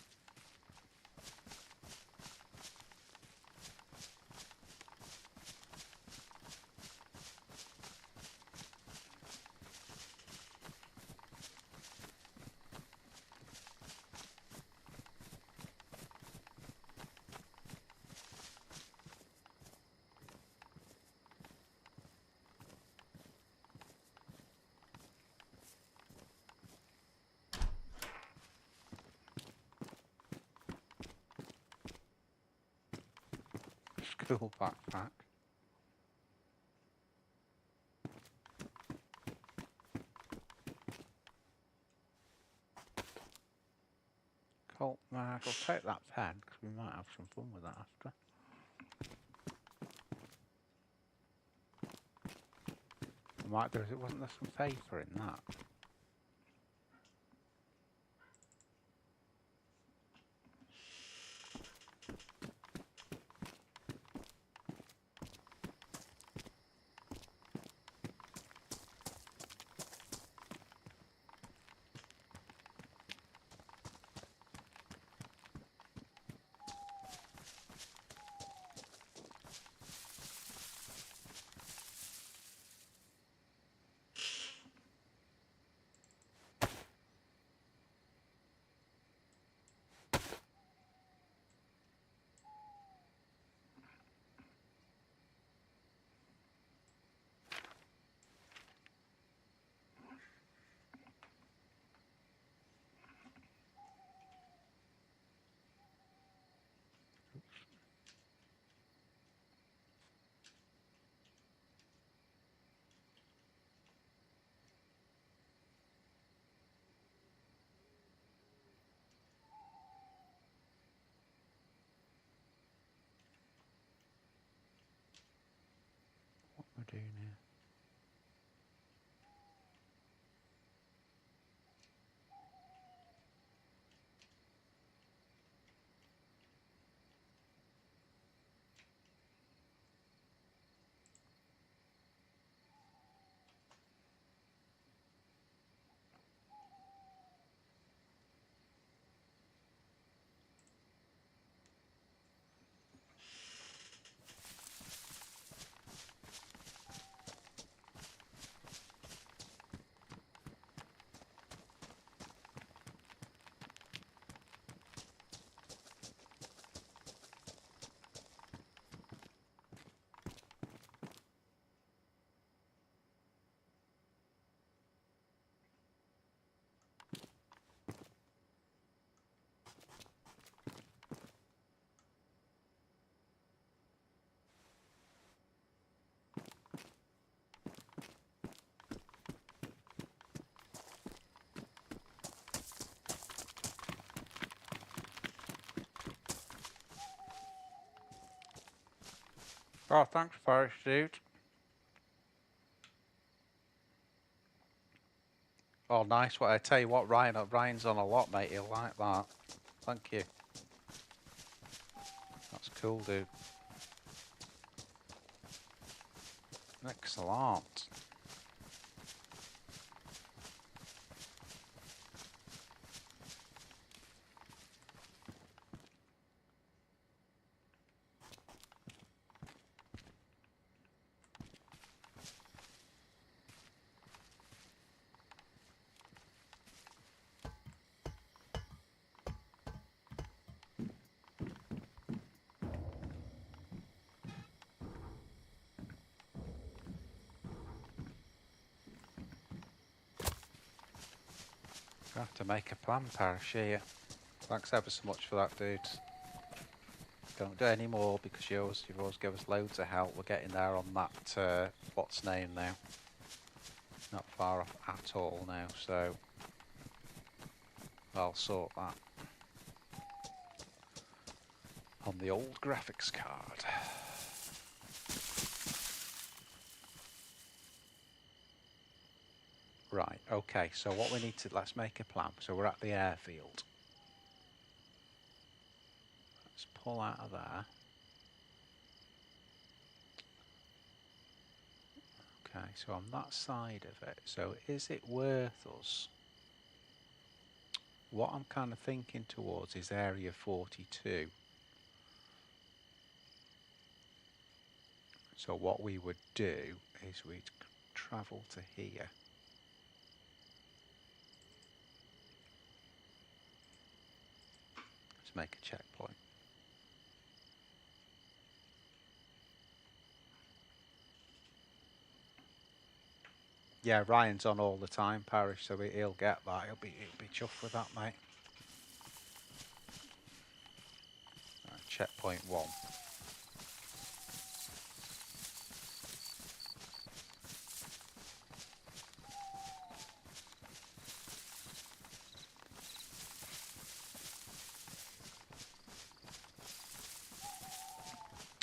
School backpack. Colt mag. I'll take that pen because we might have some fun with that after. Wasn't there some paper in that? do now? Oh, thanks, Forest Dude. Oh, nice. What I tell you what, Ryan's on a lot, mate. He'll like that. Thank you. That's cool, dude. Excellent. I have to make a plan, Parish, here. Thanks ever so much for that, dude. Don't do any more because you've always given us loads of help. We're getting there on that, what's name now. Not far off at all now, so I'll sort that on the old graphics card. Right, okay, so what we need to, let's make a plan. So we're at the airfield. Let's pull out of there. Okay, so on that side of it, so is it worth us? What I'm kind of thinking towards is area 42. So what we would do is we'd travel to here. Let's make a checkpoint. Yeah, Ryan's on all the time, Parish, so he'll get that. He'll be chuffed with that, mate. Right, checkpoint 1.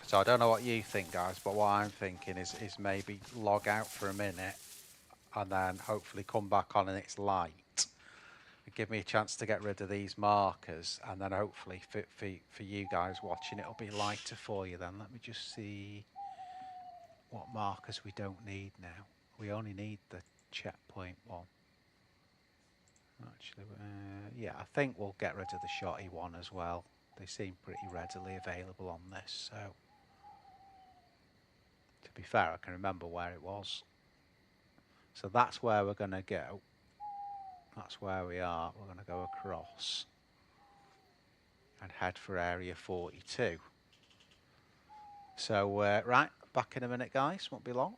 So I don't know what you think, guys, but what I'm thinking is maybe log out for a minute and then hopefully come back on and it's light. Give me a chance to get rid of these markers, and then hopefully for you guys watching it'll be lighter for you then. Let me just see what markers we don't need now. We only need the checkpoint 1. Actually, yeah, I think we'll get rid of the shotty 1 as well. They seem pretty readily available on this, so to be fair, I can remember where it was. So that's where we're going to go. That's where we are. We're going to go across and head for area 42. So, right, back in a minute, guys. Won't be long.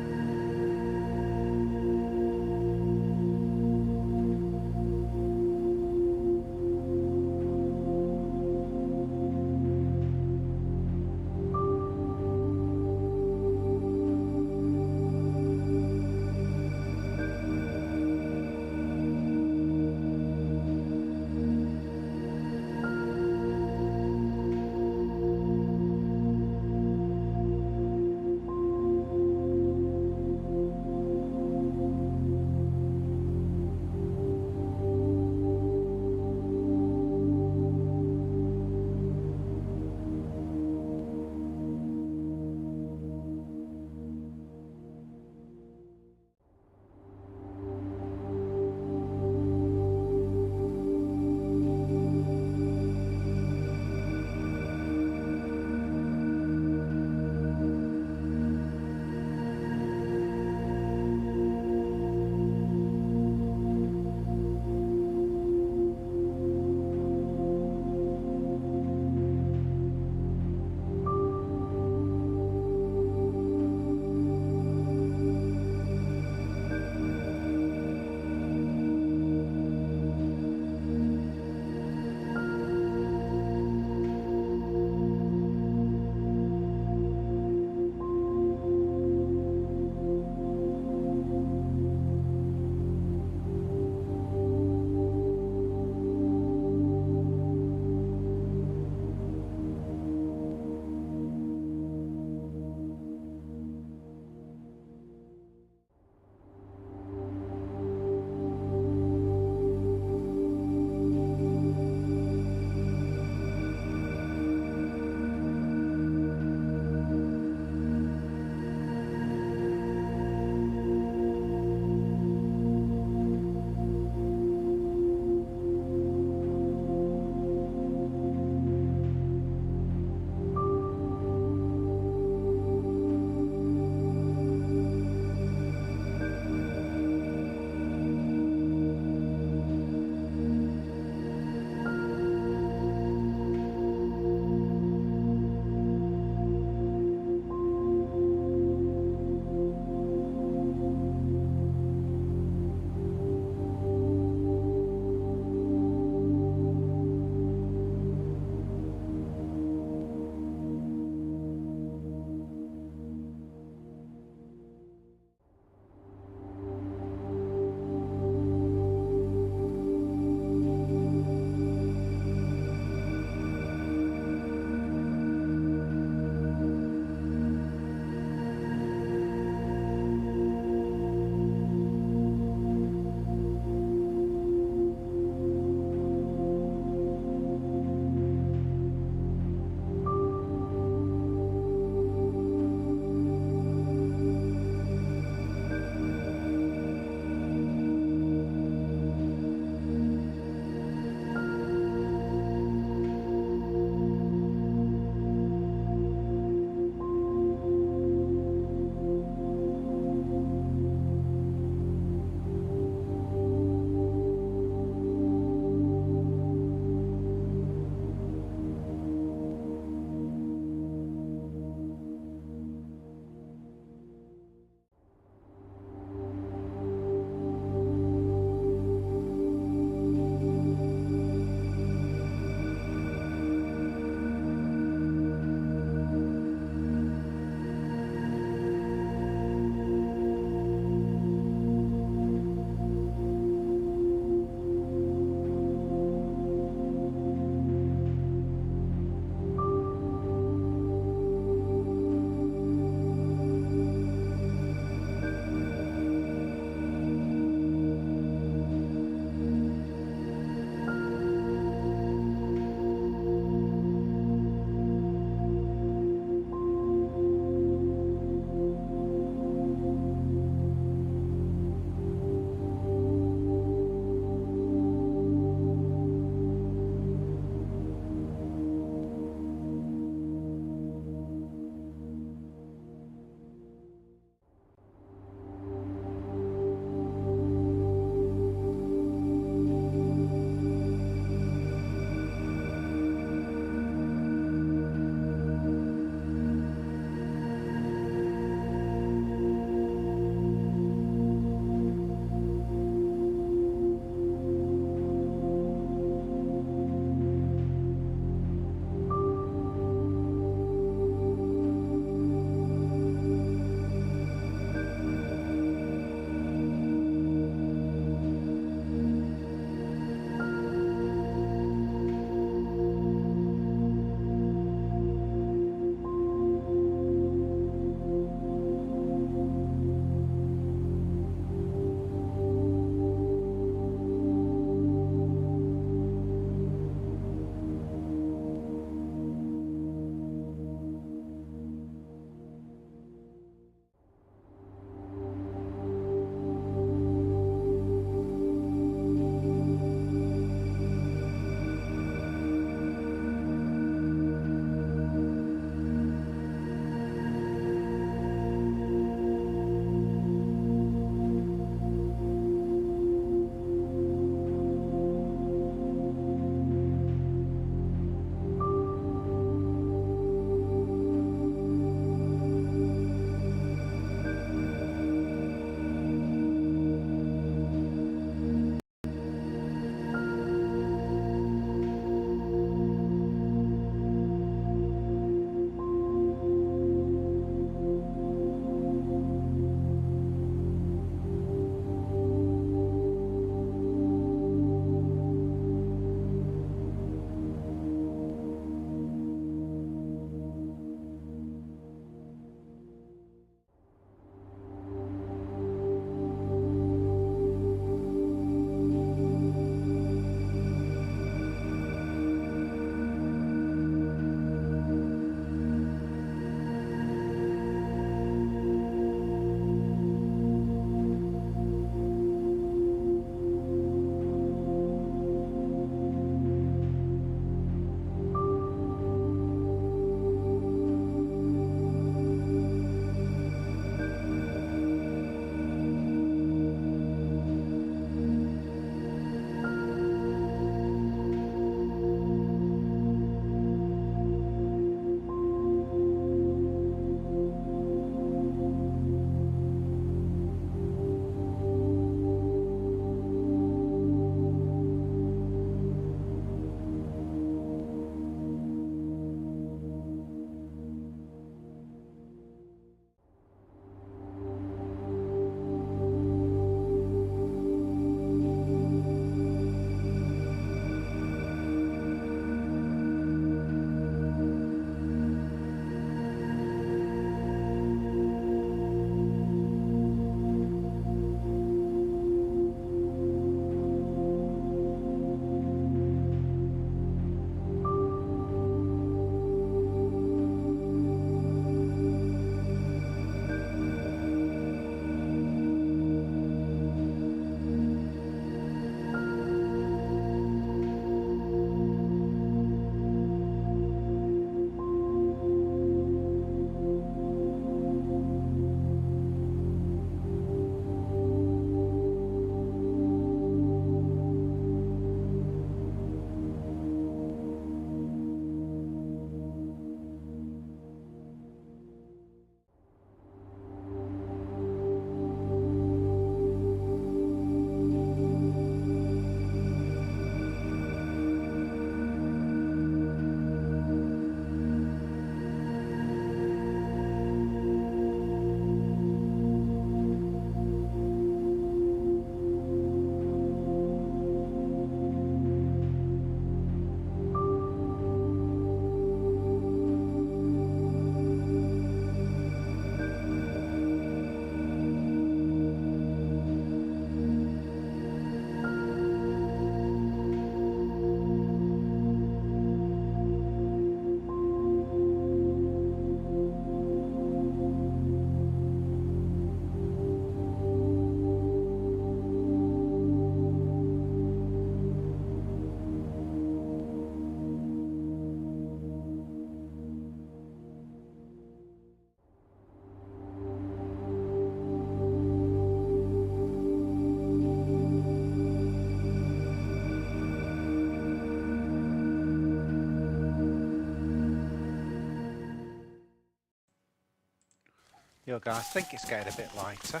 Yo guys, I think it's getting a bit lighter.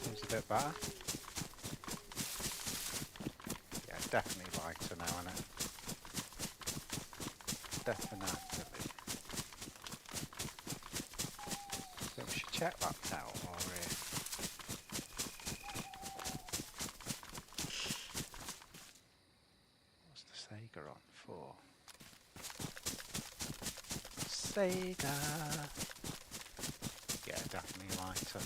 Seems a bit better. Yeah, it's definitely lighter now, isn't it? Definitely. So we should check that now while we're here. What's the Sega on for? Sega! Yeah, definitely lighter.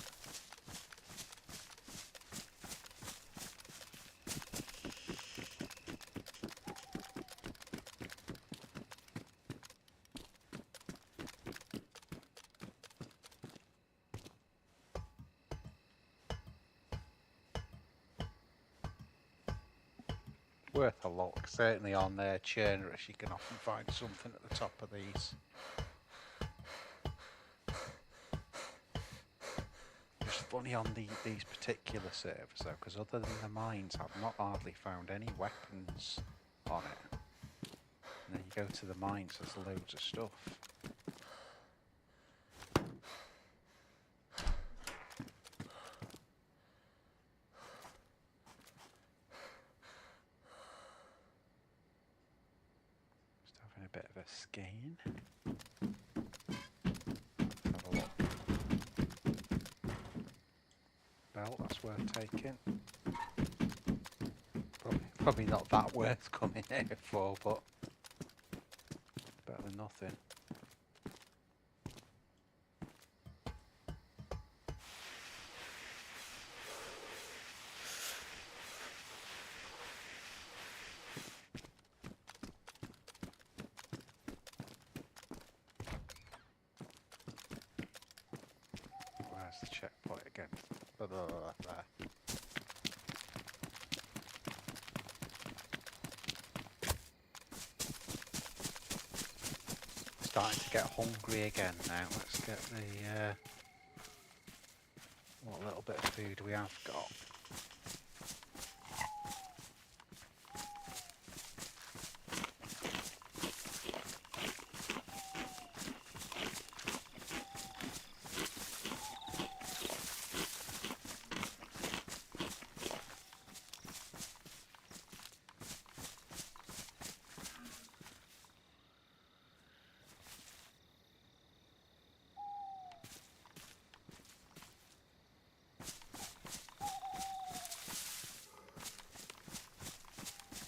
Worth a look. Certainly on Churnerous you can often find something at the top of these. Just funny on these particular servers though, because other than the mines I've not hardly found any weapons on it. And then you go to the mines, there's loads of stuff. Just having a bit of a scan. Have a look. Well, that's worth taking. Probably not that worth coming here for, but better than nothing. Where's the checkpoint again? There. Starting to get hungry again now. Let's get the what little bit of food we have got.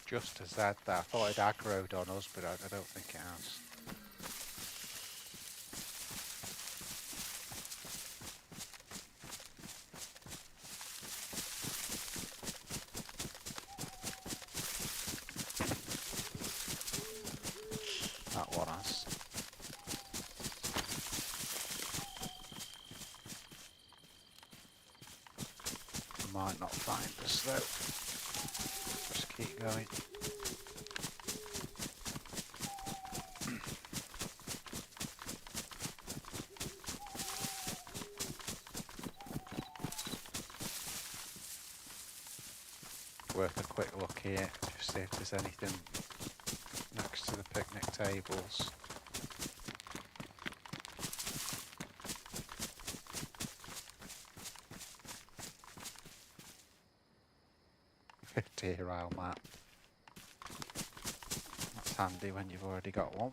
Just as that, I thought it aggroed on us, but I don't think it has. That one has. Might not find us though. Just keep going. Worth a quick look here, just see if there's anything next to the picnic tables. Deer-Isle map. That's handy when you've already got one.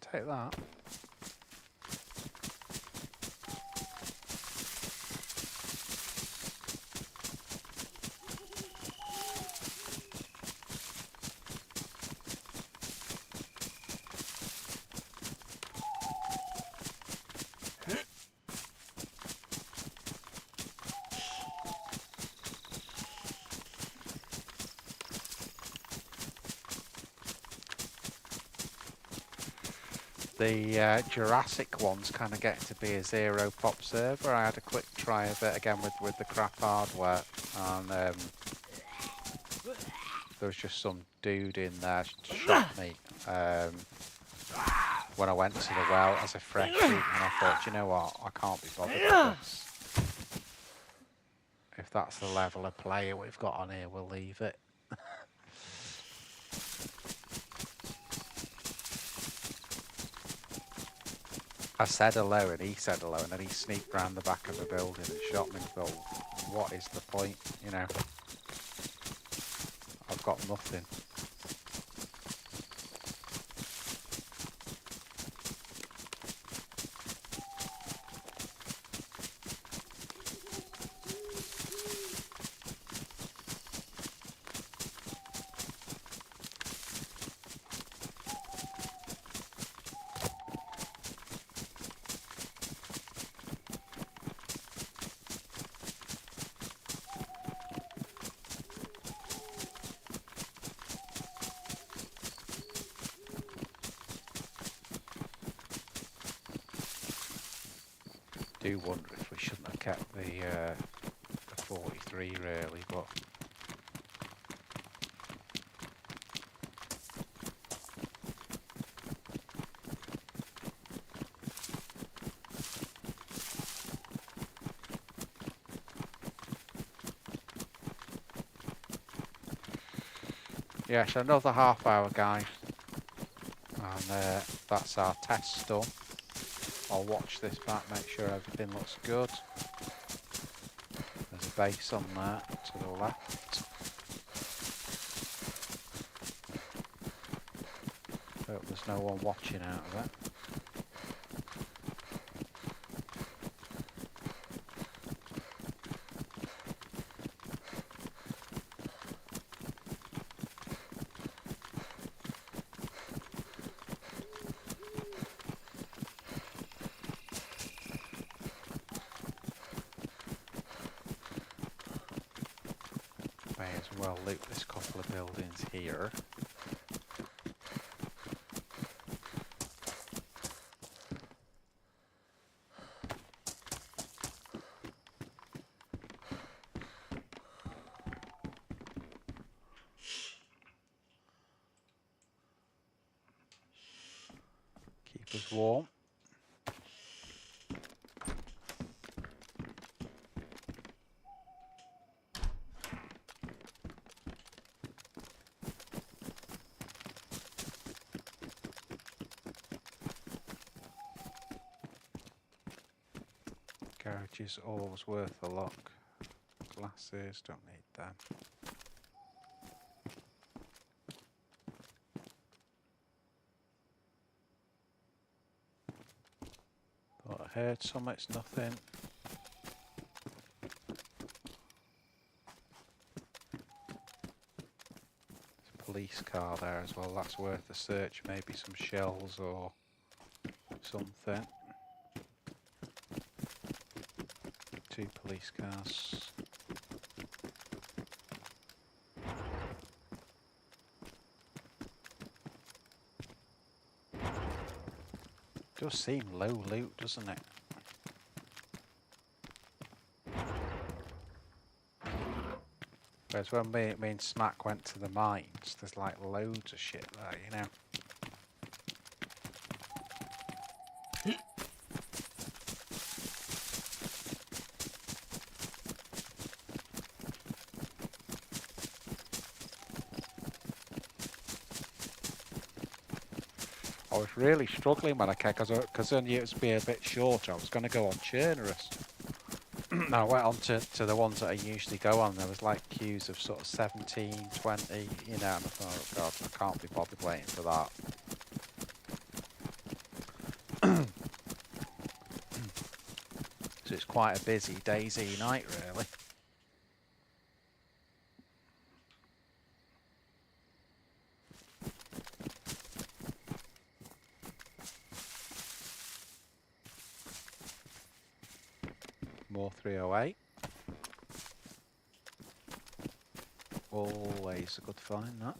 Take that. The Jurassic ones kind of get to be a zero pop server. I had a quick try of it again with the crap hardware, and there was just some dude in there shot me when I went to the well as a freshie, and I thought, you know what, I can't be bothered with this. If that's the level of player we've got on here, we'll leave it. I said hello and he said hello and then he sneaked round the back of the building and shot me. Well, what is the point, you know? I've got nothing. Do wonder if we shouldn't have kept the 43 really, but yeah, so another half hour guys, and that's our test done. I'll watch this back, make sure everything looks good. There's a base on there to the left. Hope there's no one watching out of it. May as well loot this couple of buildings here. Keep us warm. Garage is always worth a look. Glasses, don't need them. Thought I heard some, it's nothing. There's a police car there as well, that's worth a search. Maybe some shells or something. 2 police cars. Does seem low loot, doesn't it? Whereas when me and Smack went to the mines, there's like loads of shit there, you know. I was really struggling when I came, because I knew it was being a bit shorter. I was going to go on Churnerous. I went on to the ones that I usually go on. There was like queues of sort of 17, 20, you know, and I thought, oh God, I can't be bothered waiting for that. So it's quite a busy DayZ night, really. More 308. Always a good find, that.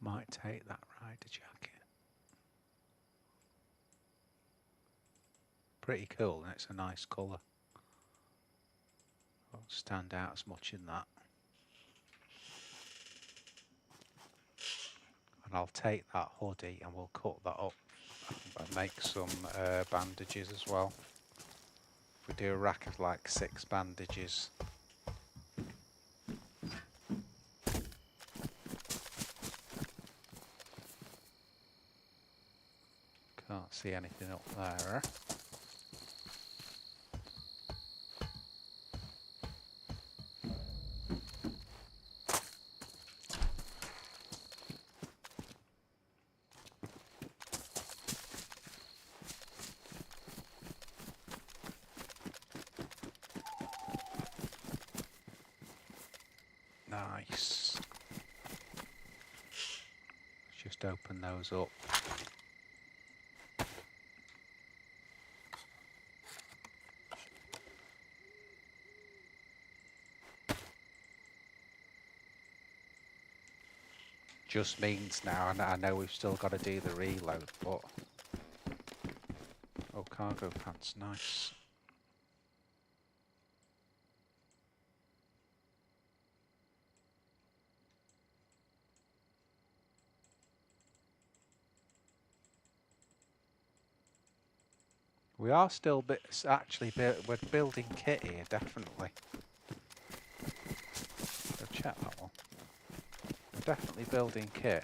Might take that rider jacket. pretty cool and it's a nice colour. Won't stand out as much in that. And I'll take that hoodie and we'll cut that up and make some bandages as well. If we do a rack of like 6 bandages. Can't see anything up there. Nice. Let's just open those up. Just means now, and I know we've still got to do the reload, but... Oh, cargo pants, nice. We are still actually we're building kit here, definitely. So check that one. We're definitely building kit.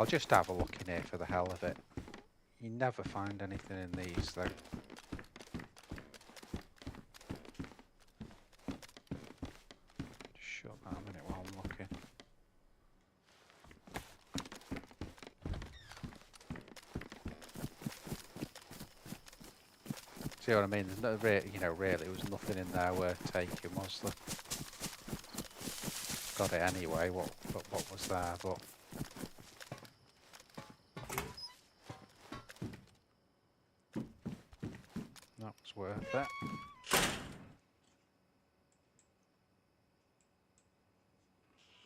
I'll just have a look in here for the hell of it. You never find anything in these though. Just shut that a minute while I'm looking. See what I mean? There's no, you know, really, there was nothing in there worth taking, was there? Got it anyway. What was there? But that was worth it.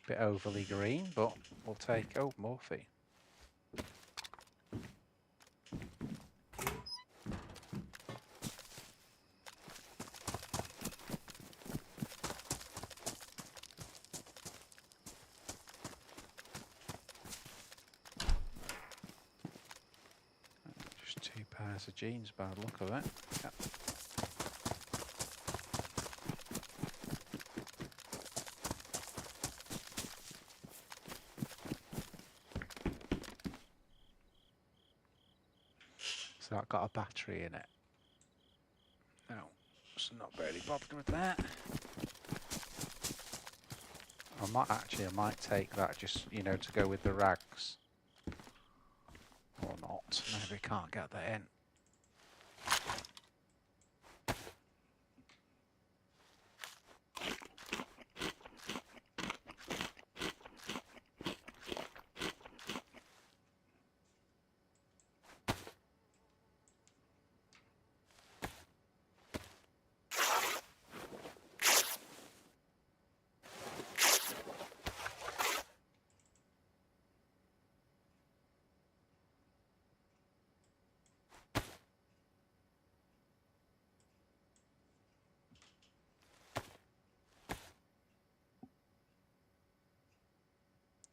Bit overly green, but we'll take. Oh, Morphe. Just 2 pairs of jeans by the look of it. Yep. So that got a battery in it. No, so not really bothered with that. I might take that just, you know, to go with the rags. Or not. Maybe can't get that in.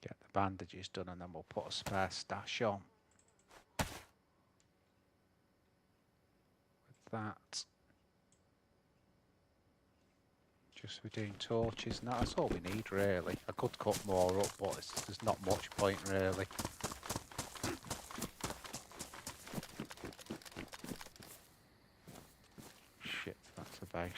Get the bandages done and then we'll put a spare stash on. With that. Just we're doing torches and that's all we need really. I could cut more up but there's not much point really. Shit, that's a base.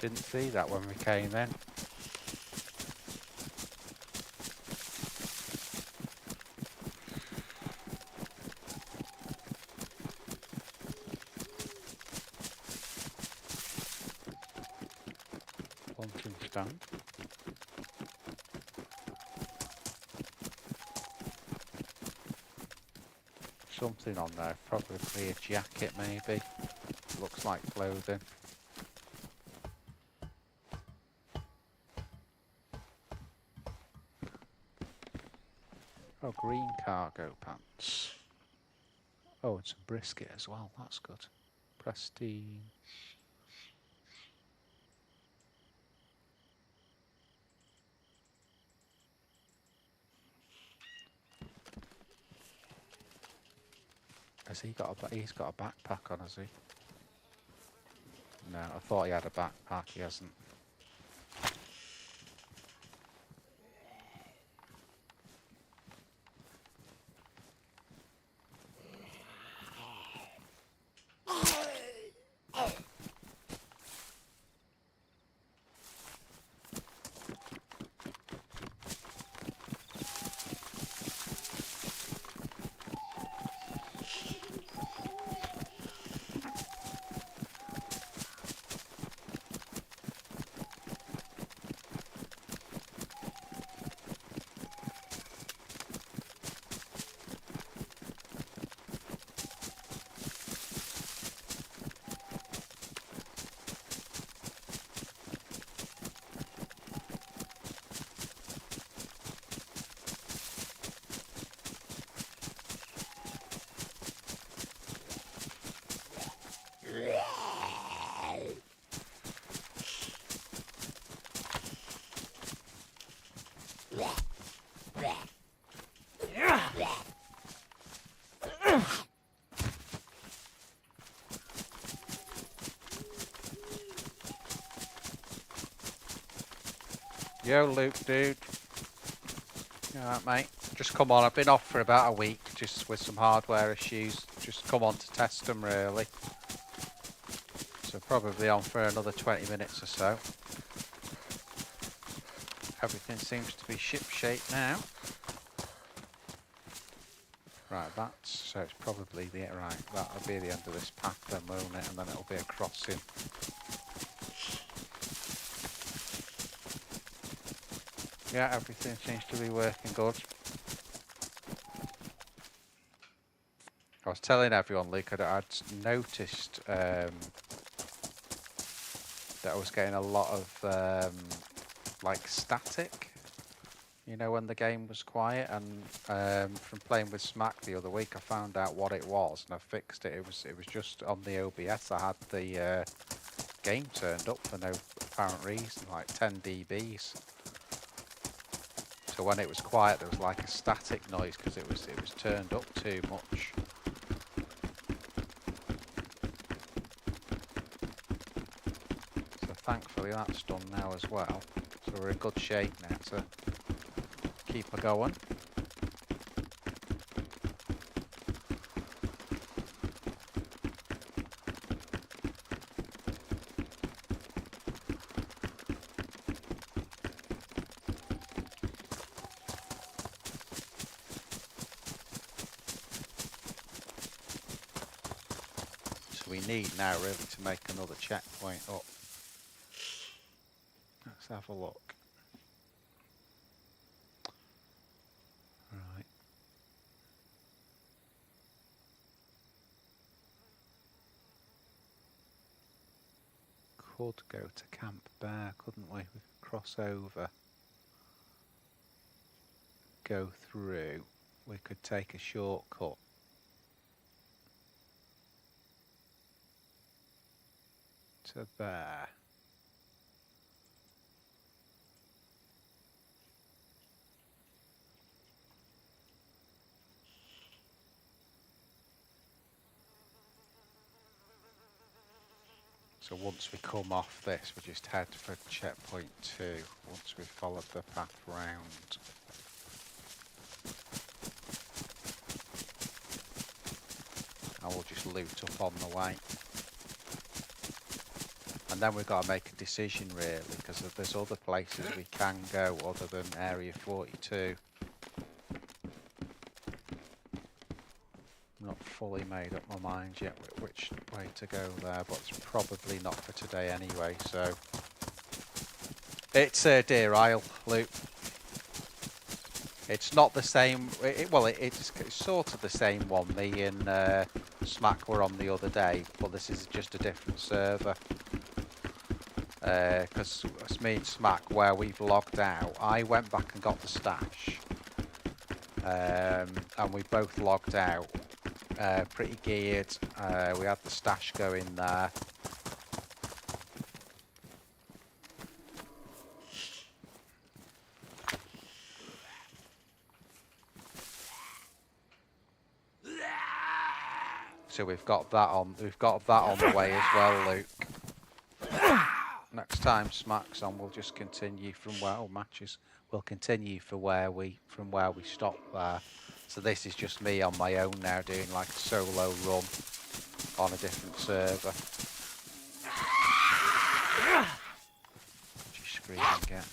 Didn't see that when we came in. stand. Something on there, probably a jacket maybe. Looks like clothing. Oh, green cargo pants. Oh, and some brisket as well, that's good. Pristine. Has he got he's got a backpack on, has he? No, I thought he had a backpack, he hasn't. Yo, Luke, dude. Alright, mate. Just come on. I've been off for about a week, just with some hardware issues. Just come on to test them, really. So probably on for another 20 minutes or so. Everything seems to be ship-shape now. Right, so it's probably right. That'll be the end of this path then, won't it? And then it'll be a crossing. Yeah, everything seems to be working good. I was telling everyone, Luke, I'd noticed that I was getting a lot of like static, you know, when the game was quiet. And from playing with Smack the other week, I found out what it was and I fixed it. It was just on the OBS. I had the game turned up for no apparent reason, like 10 dBs. So when it was quiet, there was like a static noise because it was turned up too much. So thankfully that's done now as well. So we're in good shape now to keep her going. We need now really to make another checkpoint up. Let's have a look. Right. Could go to Camp Bear, couldn't we? We could cross over, go through. We could take a shortcut. To there. So once we come off this, we just head for checkpoint 2, once we've followed the path round. And we'll just loot up on the way. And then we've got to make a decision really, because there's other places we can go other than Area 42. Not fully made up my mind yet which way to go there, but it's probably not for today anyway, so It's Deer Isle, Luke. It's not the same. It's sort of the same one. Me and Smack were on the other day, but this is just a different server. Because it's me and Smack, where we've logged out, I went back and got the stash, and we both logged out. Pretty geared. We had the stash going there. So we've got that on. We've got that on the way as well, Luke. Next time Smack's on, we'll just continue from where matches. We'll continue from where we stopped there. So this is just me on my own now, doing like a solo run on a different server. She's screaming at.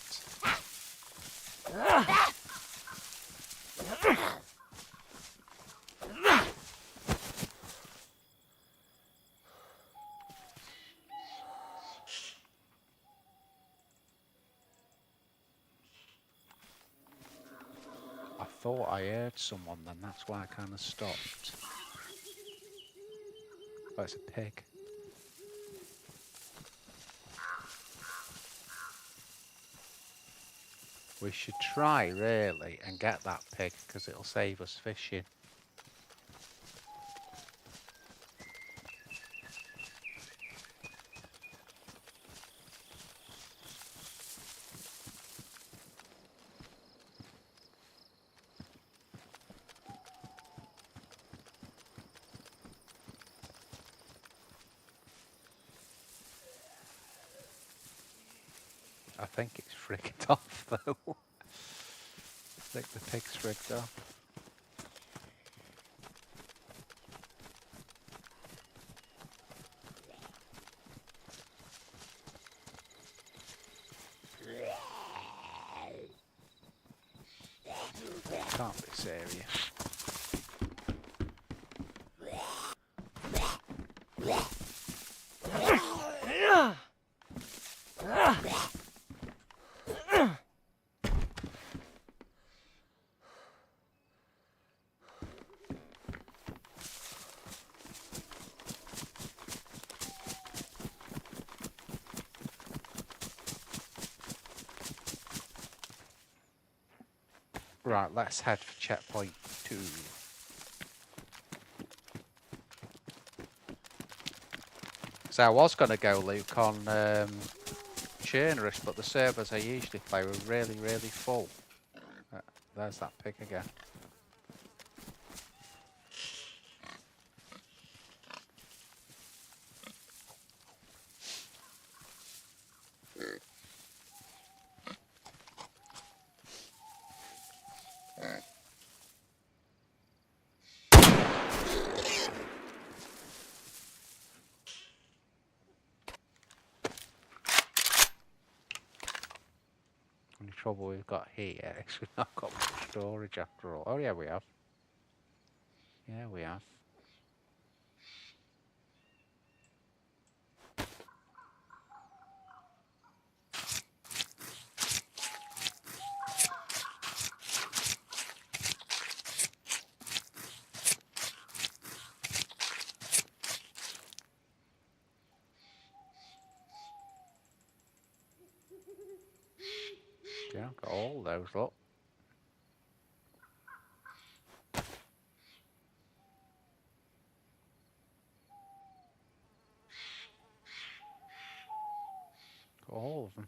I thought I heard someone then, that's why I kind of stopped. Oh, it's a pig. We should try, really, and get that pig, because it'll save us fishing. I think it's frigged off, though. I think the pig's frigged off. Can't be serious. Right, let's head for checkpoint 2. So I was going to go, Luke, on Churnerous, but the servers I usually play were really, really full. There's that pig again. The trouble we've got here is we've not got much storage after all. Oh yeah, we have. Yeah, we have. Yeah, got all those, look. Got all of them.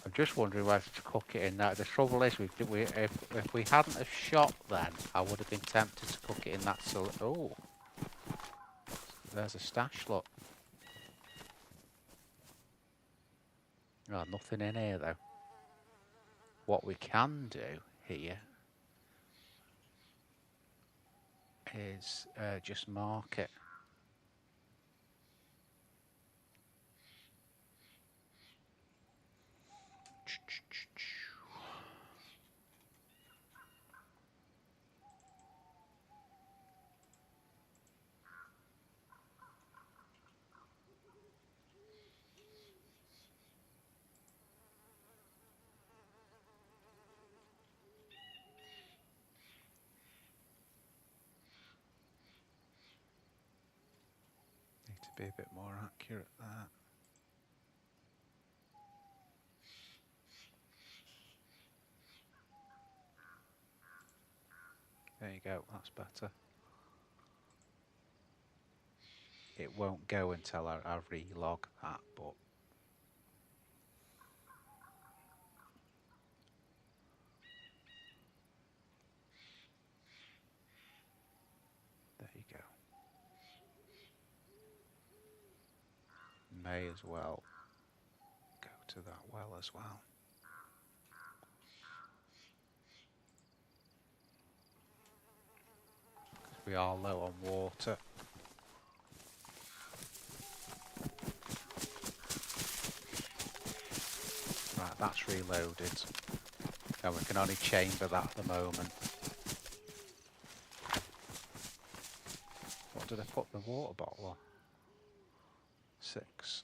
I'm just wondering whether to cook it in that. The trouble is, if we hadn't have shot then, I would have been tempted to cook it in that. Oh, there's a stash, look. Oh, nothing in here though. What we can do here is just mark it. Be a bit more accurate there. There you go, that's better. It won't go until I relog that, but there you go. May as well go to that well as well. Because we are low on water. Right, that's reloaded. And we can only chamber that at the moment. What did I put the water bottle on? 6.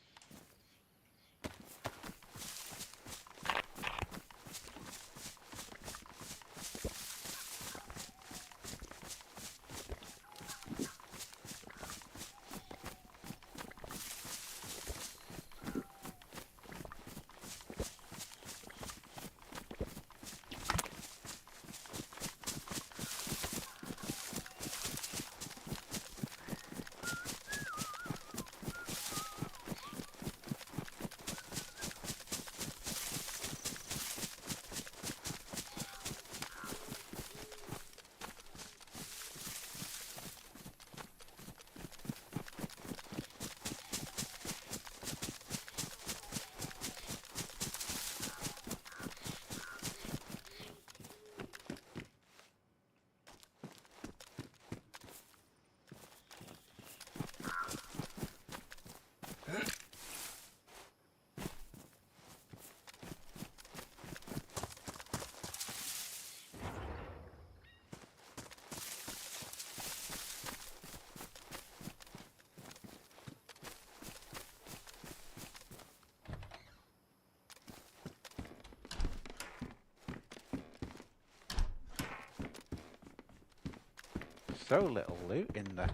So little loot in the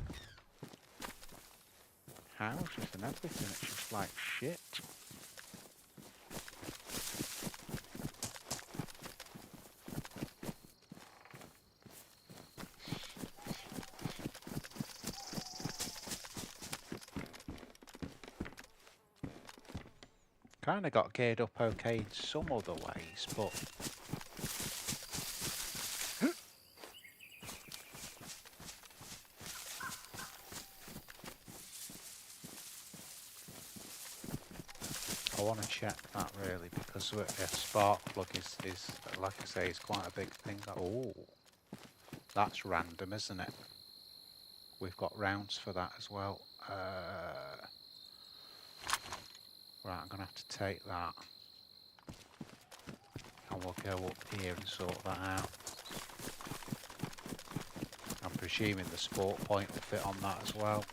houses and everything, it's just like shit. Kind of got geared up okay in some other ways, but I want to check that really, because a spark plug is like I say, is quite a big thing. Oh, that's random, isn't it? We've got rounds for that as well. Right, I'm gonna have to take that, and we'll go up here and sort that out. I'm presuming the sport point will fit on that as well.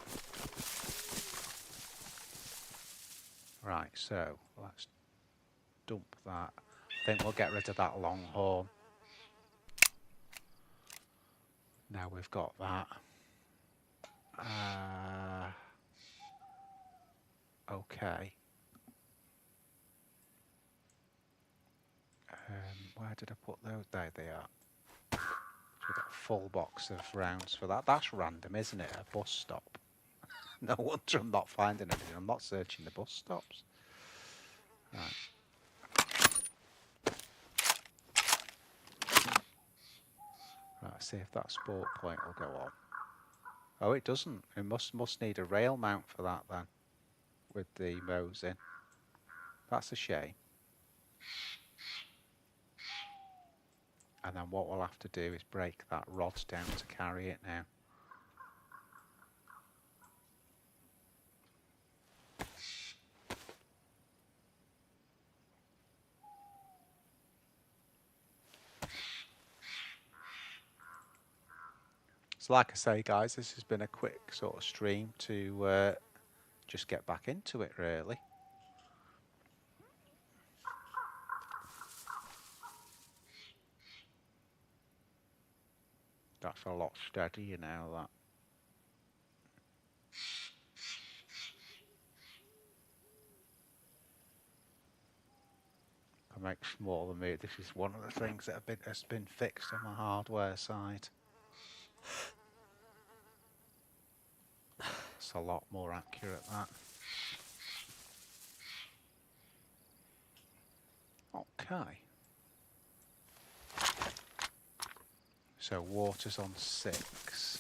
Right, so let's dump that. I think we'll get rid of that longhorn. Now we've got that. Okay. Where did I put those? There they are. So we've got a full box of rounds for that. That's random, isn't it? A bus stop. No wonder I'm not finding anything. I'm not searching the bus stops. Right. Right, see if that sport point will go on. Oh, it doesn't. It must need a rail mount for that then, with the mows in. That's a shame. And then what we'll have to do is break that rod down to carry it now. So like I say, guys, this has been a quick sort of stream to just get back into it, really. That's a lot steadier now, that. make smaller moves. This is one of the things that has been fixed on the hardware side. It's a lot more accurate, that. Okay. So water's on 6.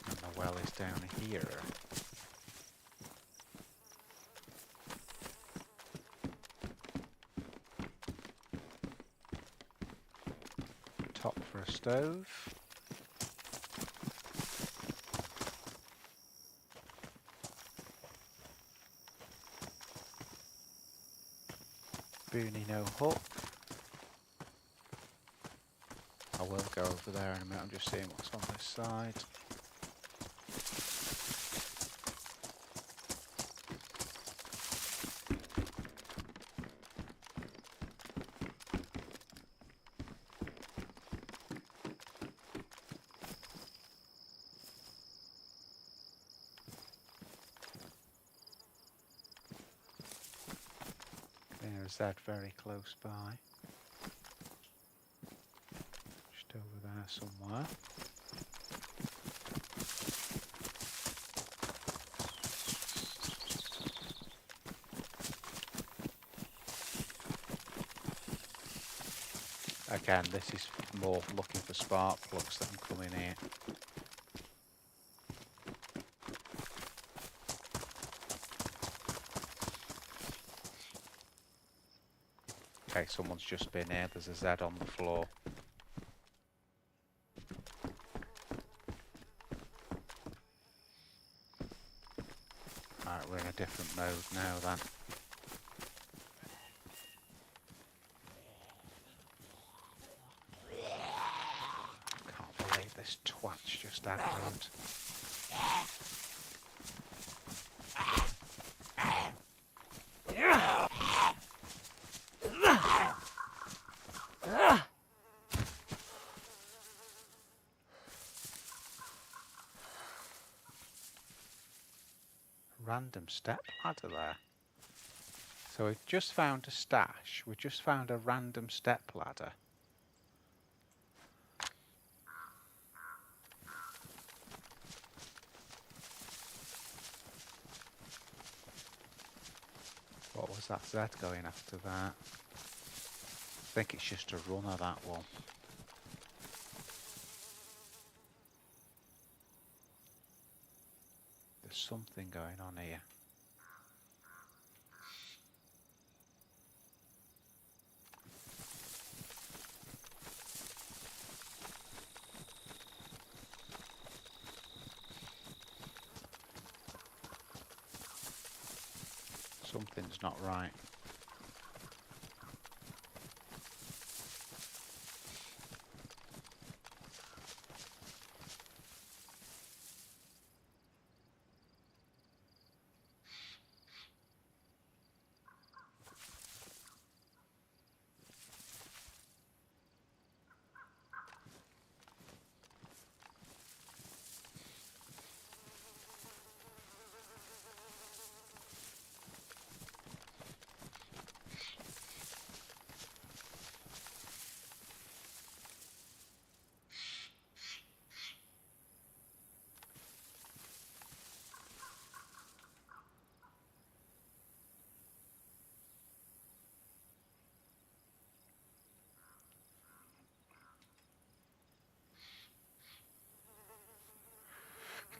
And the well is down here. Top for a stove. Booney no hook. I will go over there in a minute. I'm just seeing what's on this side. There's that very close by. Just over there somewhere. Again, this is more looking for spark plugs that can come in here. Okay, someone's just been here. There's a Z on the floor. Alright, we're in a different mode now then. Can't believe this twat's just aggroed. Random step ladder there. So we've just found a stash. We just found a random step ladder. What was that Z going after that? I think it's just a runner, that one. There's something going on here. Something's not right.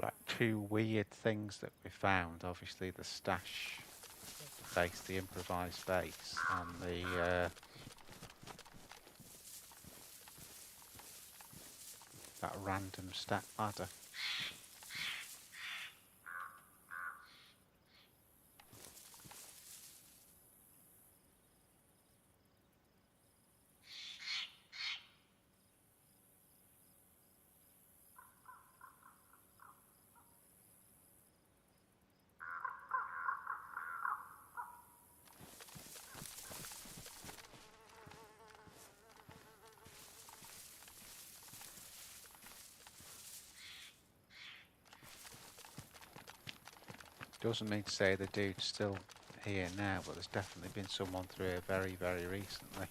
Like two weird things that we found. Obviously the stash base, the improvised base, and the that random step ladder. Doesn't mean to say the dude's still here now, but there's definitely been someone through here very, very recently.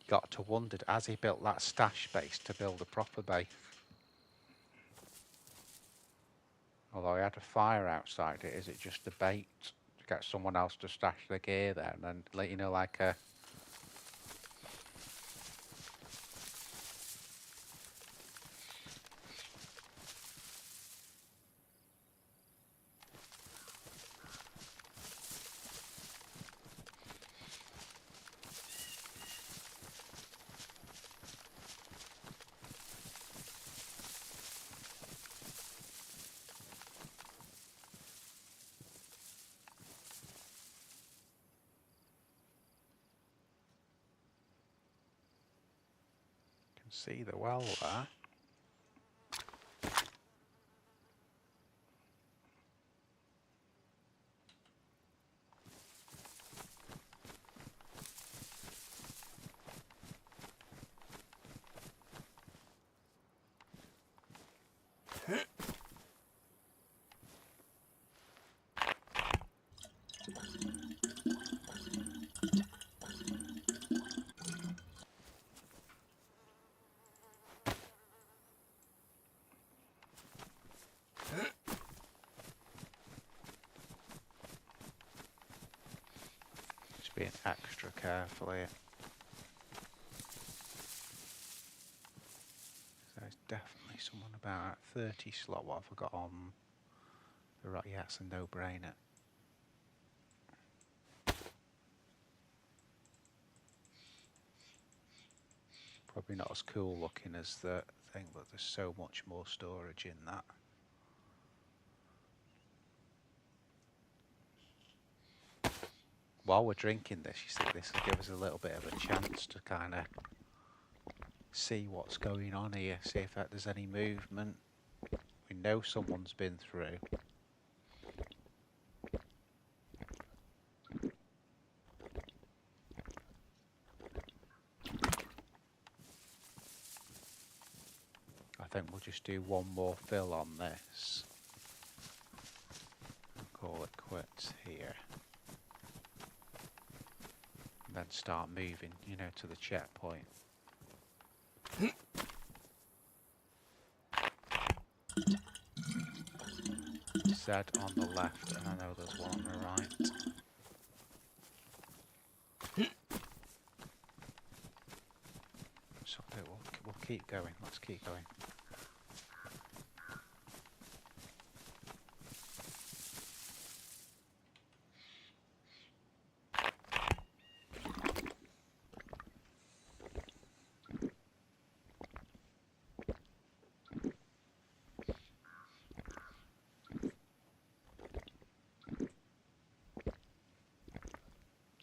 Got to wonder, has he built that stash base to build a proper base? Although he had a fire outside it, is it just a bait to get someone else to stash their gear there and then let you know, like a... Can see the well there. Just being extra careful here. So there's definitely someone about 30 slot. What have I got on? Right, yeah, it's a no-brainer. Probably not as cool looking as the thing, but there's so much more storage in that. While we're drinking this, you see, this will give us a little bit of a chance to kind of see what's going on here, see if there's any movement. We know someone's been through. I think we'll just do one more fill on this and call it quits here. And then start moving, you know, to the checkpoint. Z on the left, and I know there's one on the right. So we'll keep going. Let's keep going.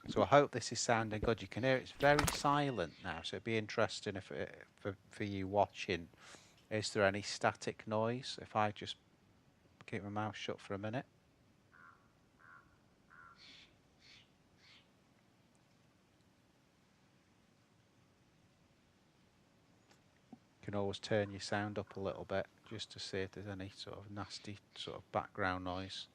So I hope this is sounding good. You can hear it's very silent now, so it'd be interesting if for you watching. Is there any static noise if I just keep my mouth shut for a minute? You can always turn your sound up a little bit just to see if there's any sort of nasty sort of background noise.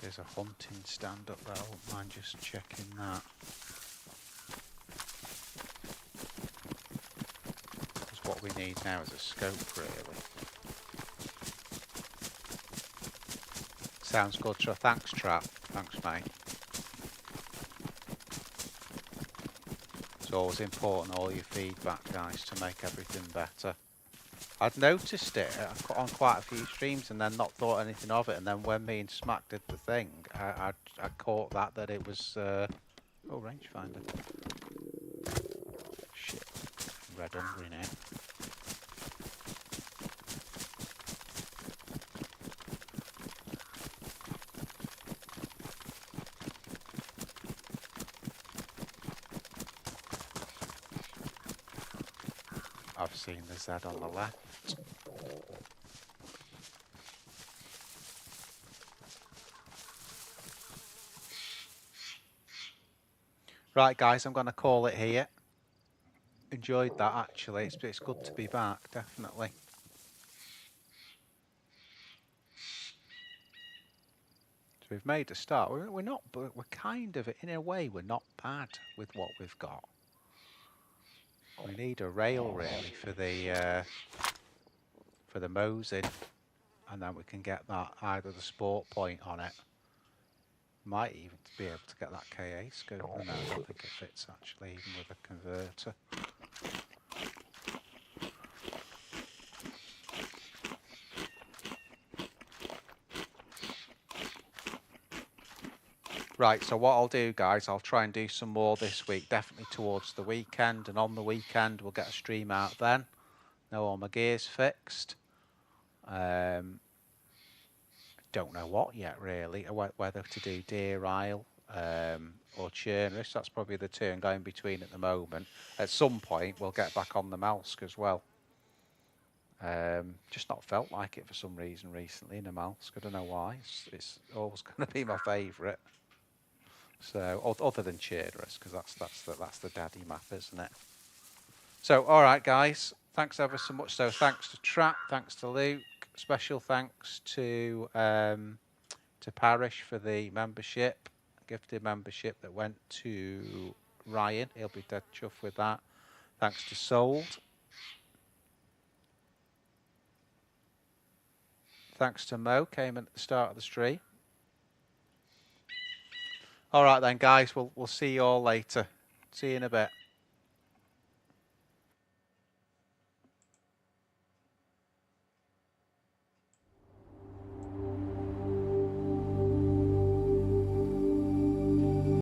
There's a hunting stand up there, I wouldn't mind just checking that. what we need now is a scope, really. Sounds good, so thanks, Trap. Thanks, mate. It's always important, all your feedback, guys, to make everything better. I'd noticed it on quite a few streams and then not thought anything of it, and then when me and Smack did the thing, I caught that it was... oh, rangefinder. Shit. Red hungry now. I've seen the Z on the left. Right, guys, I'm going to call it here. Enjoyed that, actually. It's good to be back, definitely. So we've made a start. We're not, but we're kind of, in a way, we're not bad with what we've got. We need a rail, really, for the mosing, and then we can get that either the sport point on it. Might even be able to get that KA scope. No, I don't think it fits actually, even with a converter. Right, so what I'll do, guys, I'll try and do some more this week, definitely towards the weekend, and on the weekend we'll get a stream out then. Know all my gear's fixed. Don't know what yet, really, whether to do Deer Isle or Chernerish. That's probably the two I'm going between at the moment. At some point, we'll get back on the Malsk as well. Just not felt like it for some reason recently in the Malsk. I don't know why. It's always going to be my favourite. So, other than Chernerish, because that's the daddy map, isn't it? So, all right, guys. Thanks ever so much. So, thanks to Trap, thanks to Luke. Special thanks to Parish for the membership, gifted membership that went to Ryan. He'll be dead chuffed with that. Thanks to Sold. Thanks to Mo, came in at the start of the stream. All right then, guys. We'll see you all later. See you in a bit.